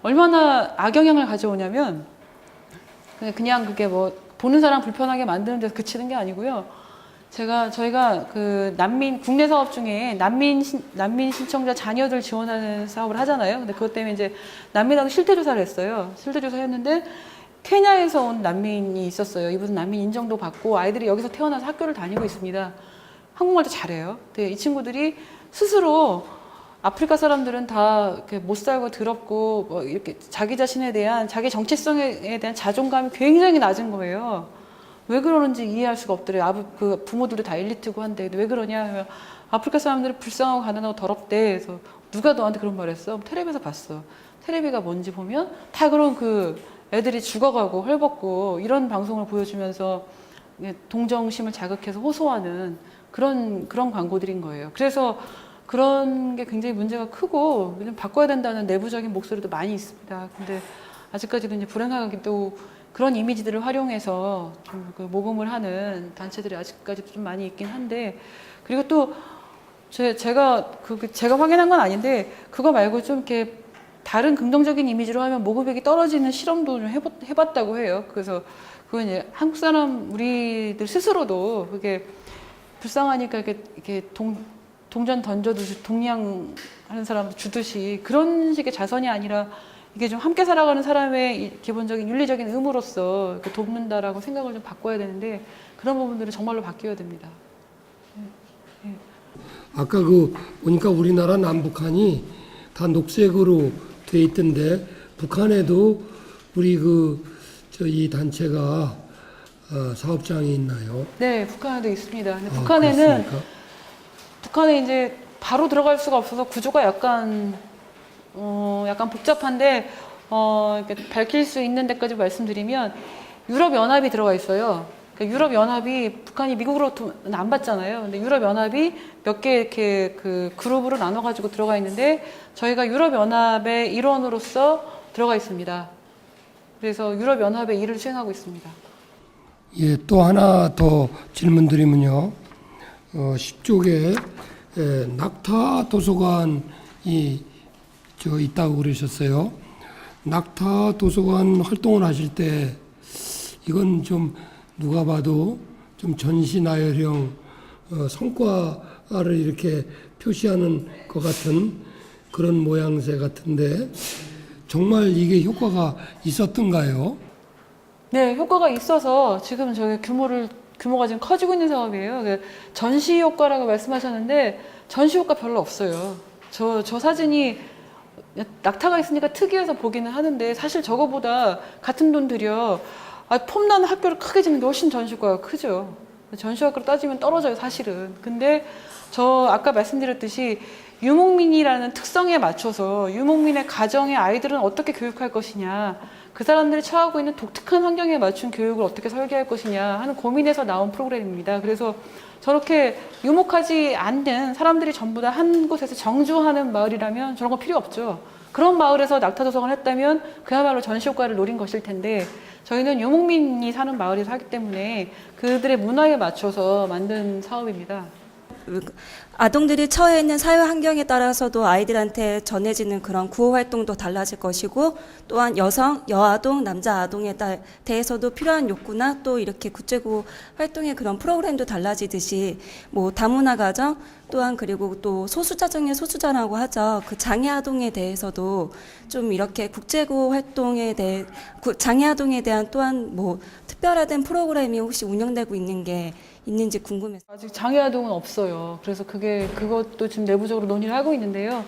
얼마나 악영향을 가져오냐면 그냥 그게 뭐 보는 사람 불편하게 만드는 데서 그치는 게 아니고요. 저희가 그 국내 사업 중에 난민 신청자 자녀들 지원하는 사업을 하잖아요. 근데 그것 때문에 이제 난민하고 실태조사를 했어요. 실태조사를 했는데 케냐에서 온 난민이 있었어요. 이분은 난민 인정도 받고 아이들이 여기서 태어나서 학교를 다니고 있습니다. 한국말도 잘해요. 근데 이 친구들이 스스로 아프리카 사람들은 다 이렇게 못 살고 더럽고 뭐 이렇게 자기 자신에 대한 자기 정체성에 대한 자존감이 굉장히 낮은 거예요. 왜 그러는지 이해할 수가 없더래요. 그 부모들도 다 엘리트고 한데 왜 그러냐 하면 아프리카 사람들은 불쌍하고 가난하고 더럽대. 그래서 누가 너한테 그런 말 했어? 텔레비에서 봤어. 텔레비가 뭔지 보면 다 그런 그 애들이 죽어가고 헐벗고 이런 방송을 보여주면서 동정심을 자극해서 호소하는 그런 광고들인 거예요. 그래서 그런 게 굉장히 문제가 크고 좀 바꿔야 된다는 내부적인 목소리도 많이 있습니다. 근데 아직까지도 이제 불행하게도 그런 이미지들을 활용해서 좀 그 모금을 하는 단체들이 아직까지도 좀 많이 있긴 한데, 그리고 또 제가 확인한 건 아닌데 그거 말고 좀 이렇게 다른 긍정적인 이미지로 하면 모금액이 떨어지는 실험도 좀 해봤다고 해요. 그래서 그건 이제 한국 사람 우리들 스스로도 그게 불쌍하니까 이렇게 동전 던져두듯이 동냥하는 사람 주듯이 그런 식의 자선이 아니라 이게 좀 함께 살아가는 사람의 기본적인 윤리적인 의무로서 이렇게 돕는다라고 생각을 좀 바꿔야 되는데 그런 부분들은 정말로 바뀌어야 됩니다. 네. 아까 보니까 우리나라 남북한이 다 녹색으로 돼 있던데 북한에도 우리 이 단체가 사업장이 있나요? 네, 북한에도 있습니다. 근데 그렇습니까? 북한에 이제 바로 들어갈 수가 없어서 구조가 약간 복잡한데, 이렇게 밝힐 수 있는 데까지 말씀드리면, 유럽연합이 들어가 있어요. 그러니까 유럽연합이, 북한이 미국으로 돈 안 받잖아요. 근데 유럽연합이 몇 개 이렇게 그 그룹으로 나눠가지고 들어가 있는데, 저희가 유럽연합의 일원으로서 들어가 있습니다. 그래서 유럽연합의 일을 수행하고 있습니다. 예, 또 하나 더 질문 드리면요. 10쪽에 낙타 도서관이 있다고 그러셨어요. 낙타 도서관 활동을 하실 때 이건 좀 누가 봐도 좀 전시나열형 성과를 이렇게 표시하는 것 같은 그런 모양새 같은데 정말 이게 효과가 있었던가요? 네, 효과가 있어서 지금 저희 규모가 지금 커지고 있는 사업이에요. 전시 효과라고 말씀하셨는데 전시 효과 별로 없어요. 저 사진이 낙타가 있으니까 특이해서 보기는 하는데 사실 저거보다 같은 돈 들여 폼나는 학교를 크게 짓는 게 훨씬 전시 효과가 크죠. 전시 효과로 따지면 떨어져요, 사실은. 근데 아까 말씀드렸듯이 유목민이라는 특성에 맞춰서 유목민의 가정의 아이들은 어떻게 교육할 것이냐, 그 사람들이 처하고 있는 독특한 환경에 맞춘 교육을 어떻게 설계할 것이냐 하는 고민에서 나온 프로그램입니다. 그래서 저렇게 유목하지 않는 사람들이 전부 다 한 곳에서 정주하는 마을이라면 저런 거 필요 없죠. 그런 마을에서 낙타도서관을 했다면 그야말로 전시효과를 노린 것일 텐데 저희는 유목민이 사는 마을에서 하기 때문에 그들의 문화에 맞춰서 만든 사업입니다. 아동들이 처해 있는 사회 환경에 따라서도 아이들한테 전해지는 그런 구호 활동도 달라질 것이고, 또한 여아동, 남자 아동에 대해서도 필요한 욕구나 또 이렇게 국제구호 활동의 그런 프로그램도 달라지듯이 뭐 다문화 가정, 또한 그리고 또 소수자 중에 소수자라고 하죠. 그 장애 아동에 대해서도 좀 이렇게 국제구호 활동에 대해 장애 아동에 대한 또한 뭐 특별화된 프로그램이 혹시 운영되고 있는 게 있는지 궁금해서. 아직 장애아동은 없어요. 그래서 그것도 지금 내부적으로 논의를 하고 있는데요.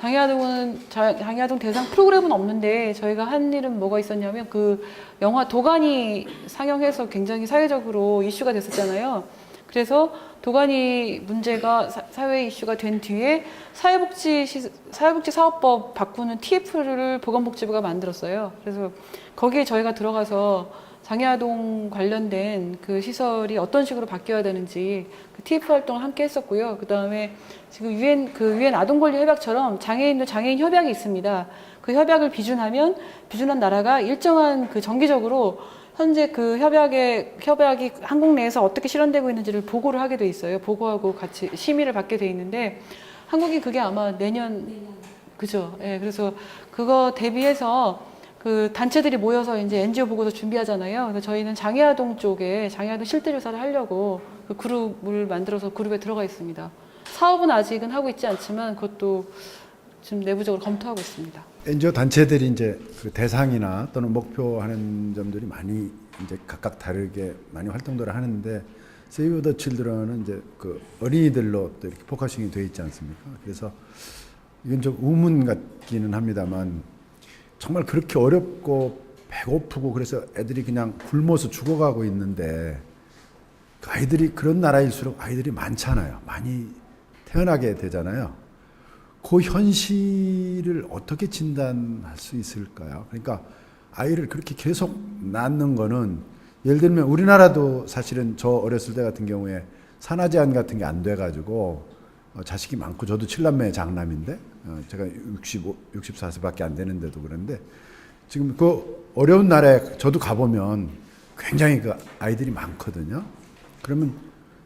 장애아동 대상 프로그램은 없는데 저희가 한 일은 뭐가 있었냐면 그 영화 도가니 상영해서 굉장히 사회적으로 이슈가 됐었잖아요. 그래서 도가니 문제가 사회 이슈가 된 뒤에 사회복지 사업법 바꾸는 TF를 보건복지부가 만들었어요. 그래서 거기에 저희가 들어가서 장애아동 관련된 그 시설이 어떤 식으로 바뀌어야 되는지 그 TF 활동을 함께 했었고요. 그 다음에 지금 유엔 아동권리 협약처럼 장애인 협약이 있습니다. 그 협약을 비준하면 비준한 나라가 일정한 그 정기적으로 현재 그 협약이 한국 내에서 어떻게 실현되고 있는지를 보고를 하게 돼 있어요. 보고하고 같이 심의를 받게 돼 있는데 한국이 그게 아마 내년 그죠? 예, 그래서 그거 대비해서 그 단체들이 모여서 이제 NGO 보고서 준비하잖아요. 그래서 저희는 장애아동 쪽에 장애아동 실태 조사를 하려고 그 그룹을 만들어서 그룹에 들어가 있습니다. 사업은 아직은 하고 있지 않지만 그것도 지금 내부적으로 검토하고 있습니다. NGO 단체들이 이제 그 대상이나 또는 목표하는 점들이 많이 이제 각각 다르게 많이 활동들을 하는데 세이브 더 칠드런은 이제 그 어린이들로 또 이렇게 포커싱이 되어 있지 않습니까? 그래서 이건 좀 의문 같기는 합니다만 정말 그렇게 어렵고 배고프고 그래서 애들이 그냥 굶어서 죽어가고 있는데 그 아이들이 그런 나라일수록 아이들이 많잖아요. 많이 태어나게 되잖아요. 그 현실을 어떻게 진단할 수 있을까요? 그러니까 아이를 그렇게 계속 낳는 거는 예를 들면 우리나라도 사실은 저 어렸을 때 같은 경우에 산하 제한 같은 게 안 돼가지고 자식이 많고 저도 7남매 장남인데 제가 64세밖에 안 되는데도 그런데 지금 그 어려운 나라에 저도 가보면 굉장히 그 아이들이 많거든요. 그러면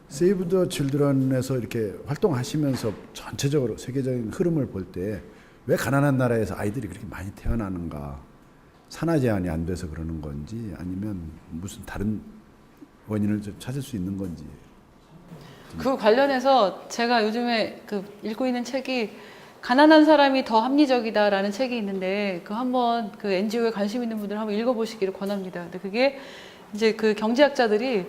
세이브 더 칠드런에서 이렇게 활동하시면서 전체적으로 세계적인 흐름을 볼 때 왜 가난한 나라에서 아이들이 그렇게 많이 태어나는가? 산하 제한이 안 돼서 그러는 건지 아니면 무슨 다른 원인을 좀 찾을 수 있는 건지. 그 관련해서 제가 요즘에 그 읽고 있는 책이 가난한 사람이 더 합리적이다라는 책이 있는데 그 한번 그 NGO에 관심 있는 분들 한번 읽어보시기를 권합니다. 근데 그게 이제 그 경제학자들이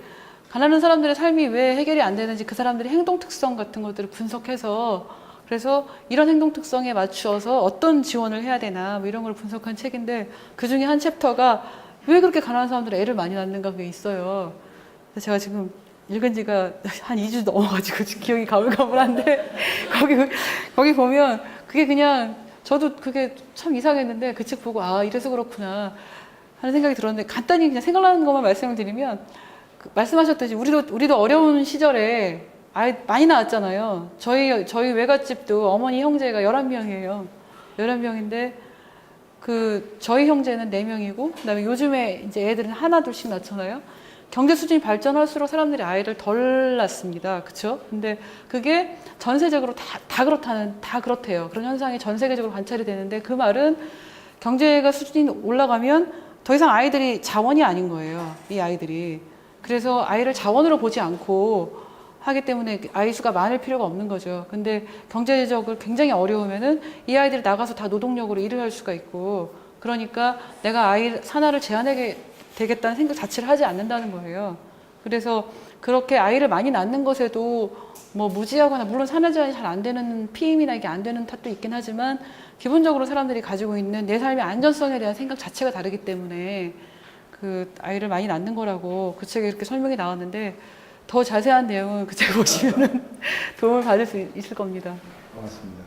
가난한 사람들의 삶이 왜 해결이 안 되는지 그 사람들의 행동 특성 같은 것들을 분석해서 그래서 이런 행동 특성에 맞추어서 어떤 지원을 해야 되나 뭐 이런 걸 분석한 책인데 그 중에 한 챕터가 왜 그렇게 가난한 사람들은 애를 많이 낳는가 그게 있어요. 그래서 제가 지금 읽은 지가 한 2주 넘어가지고 지금 기억이 가물가물한데 거기 보면 그게 그냥 저도 그게 참 이상했는데 그 책 보고 아 이래서 그렇구나 하는 생각이 들었는데 간단히 그냥 생각나는 것만 말씀을 드리면 그 말씀하셨듯이 우리도 어려운 시절에 아이 많이 낳았잖아요. 저희 외갓집도 어머니 형제가 11명이에요. 11명인데 그 저희 형제는 4명이고 그다음에 요즘에 이제 애들은 하나 둘씩 낳잖아요. 경제 수준이 발전할수록 사람들이 아이를 덜 낳습니다. 그렇죠? 근데 그게 전세적으로 다 그렇대요. 그런 현상이 전 세계적으로 관찰이 되는데 그 말은 경제가 수준이 올라가면 더 이상 아이들이 자원이 아닌 거예요. 이 아이들이. 그래서 아이를 자원으로 보지 않고 하기 때문에 아이 수가 많을 필요가 없는 거죠. 근데 경제적으로 굉장히 어려우면은 이 아이들이 나가서 다 노동력으로 일을 할 수가 있고 그러니까 내가 아이 산하를 제한하게 되겠다는 생각 자체를 하지 않는다는 거예요. 그래서 그렇게 아이를 많이 낳는 것에도 뭐 무지하거나 물론 산하 제한이 잘 안 되는 피임이나 이게 안 되는 탓도 있긴 하지만 기본적으로 사람들이 가지고 있는 내 삶의 안전성에 대한 생각 자체가 다르기 때문에 그 아이를 많이 낳는 거라고 그 책에 이렇게 설명이 나왔는데 더 자세한 내용은 그 책 보시면은 도움을 받을 수 있을 겁니다. 고맙습니다.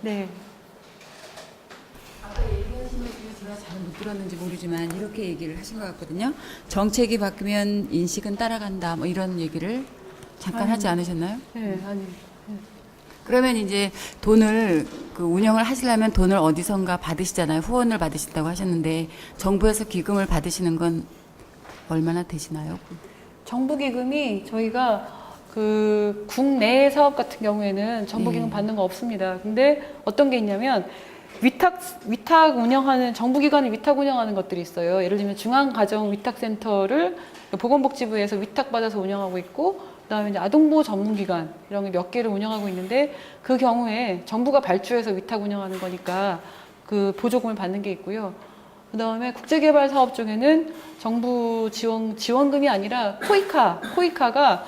네. 아까 얘기하신 것 중에 제가 잘 못 들었는지 모르지만 이렇게 얘기를 하신 것 같거든요. 정책이 바뀌면 인식은 따라간다. 뭐 이런 얘기를 잠깐 하지 않으셨나요? 네, 아니. 그러면 이제 돈을 그 운영을 하시려면 돈을 어디선가 받으시잖아요. 후원을 받으신다고 하셨는데 정부에서 기금을 받으시는 건 얼마나 되시나요? 정부 기금이 저희가 그 국내 사업 같은 경우에는 정부 기금 받는 거 없습니다. 근데 어떤 게 있냐면 위탁 운영하는 정부 기관이 위탁 운영하는 것들이 있어요. 예를 들면 중앙가정위탁센터를 보건복지부에서 위탁받아서 운영하고 있고 그다음에 이제 아동보호 전문기관 이런 게 몇 개를 운영하고 있는데 그 경우에 정부가 발주해서 위탁 운영하는 거니까 그 보조금을 받는 게 있고요. 그다음에 국제개발 사업 중에는 정부 지원금이 아니라 코이카가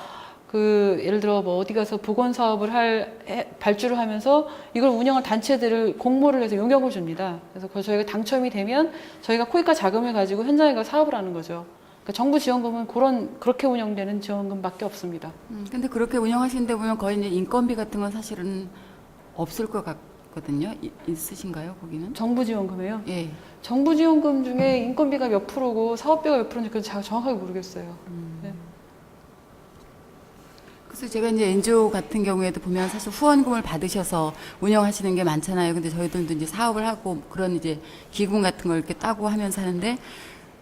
그 예를 들어 뭐 어디 가서 보건 사업을 발주를 하면서 이걸 운영할 단체들을 공모를 해서 용역을 줍니다. 그래서 저희가 당첨이 되면 저희가 코이카 자금을 가지고 현장에 가서 사업을 하는 거죠. 그러니까 정부 지원금은 그렇게 운영되는 지원금밖에 없습니다. 근데 그렇게 운영하시는데 보면 거의 이제 인건비 같은 건 사실은 없을 것 같거든요. 있으신가요, 거기는? 정부 지원금이요? 예. 정부 지원금 중에 인건비가 몇 프로고 사업비가 몇 프로인지 그건 제가 정확하게 모르겠어요. 네. 그래서 제가 이제 NGO 같은 경우에도 보면 사실 후원금을 받으셔서 운영하시는 게 많잖아요. 근데 저희들도 이제 사업을 하고 그런 이제 기금 같은 걸 이렇게 따고 하면서 하는데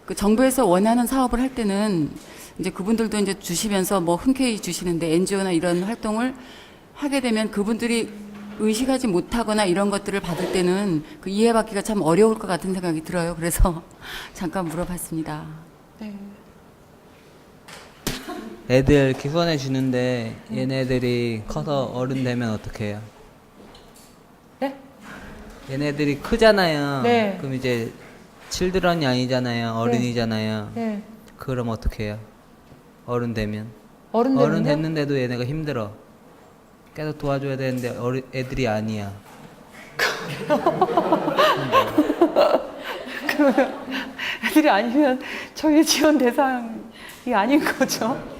그 정부에서 원하는 사업을 할 때는 이제 그분들도 이제 주시면서 뭐 흔쾌히 주시는데 NGO나 이런 활동을 하게 되면 그분들이 의식하지 못하거나 이런 것들을 받을 때는 그 이해받기가 참 어려울 것 같은 생각이 들어요. 그래서 잠깐 물어봤습니다. 네. 애들 이렇게 후원해 주는데 얘네들이 커서 어른 되면 어떻게 해요? 네? 얘네들이 크잖아요. 네. 그럼 이제 칠드런이 아니잖아요. 어른이잖아요. 네. 그럼 어떻게 해요? 어른 되면. 어른 어른 되면요? 됐는데도 얘네가 힘들어. 계속 도와줘야 되는데 애들이 아니야. 애들이 아니면 저희 지원 대상이 아닌 거죠.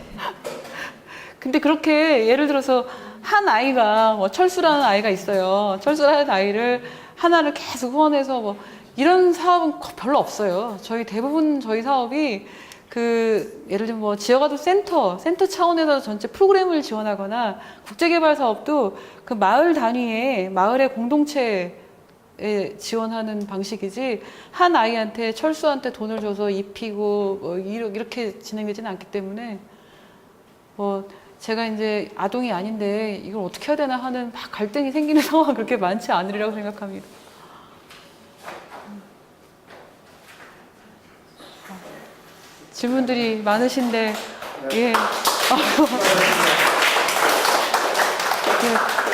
근데 그렇게 예를 들어서 한 아이가 뭐 철수라는 아이가 있어요. 철수라는 아이를 하나를 계속 후원해서 뭐 이런 사업은 별로 없어요. 저희 대부분 저희 사업이 그 예를 들면 뭐 지역아동 센터 차원에서 전체 프로그램을 지원하거나 국제개발 사업도 그 마을 단위의 마을의 공동체에 지원하는 방식이지 한 아이한테 철수한테 돈을 줘서 입히고 뭐 이렇게 진행되지는 않기 때문에 뭐 제가 이제 아동이 아닌데 이걸 어떻게 해야 되나 하는 막 갈등이 생기는 상황은 그렇게 많지 않으리라고 생각합니다. 질문들이 많으신데 예.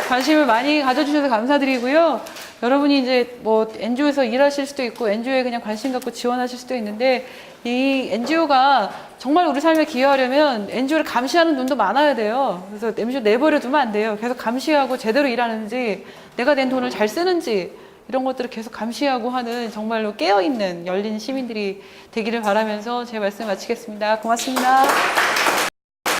관심을 많이 가져주셔서 감사드리고요. 여러분이 이제 뭐 NGO에서 일하실 수도 있고 NGO에 그냥 관심 갖고 지원하실 수도 있는데 이 NGO가 정말 우리 삶에 기여하려면 NGO를 감시하는 눈도 많아야 돼요. 그래서 NGO 내버려 두면 안 돼요. 계속 감시하고 제대로 일하는지 내가 낸 돈을 잘 쓰는지 이런 것들을 계속 감시하고 하는 정말로 깨어있는 열린 시민들이 되기를 바라면서 제 말씀 마치겠습니다. 고맙습니다.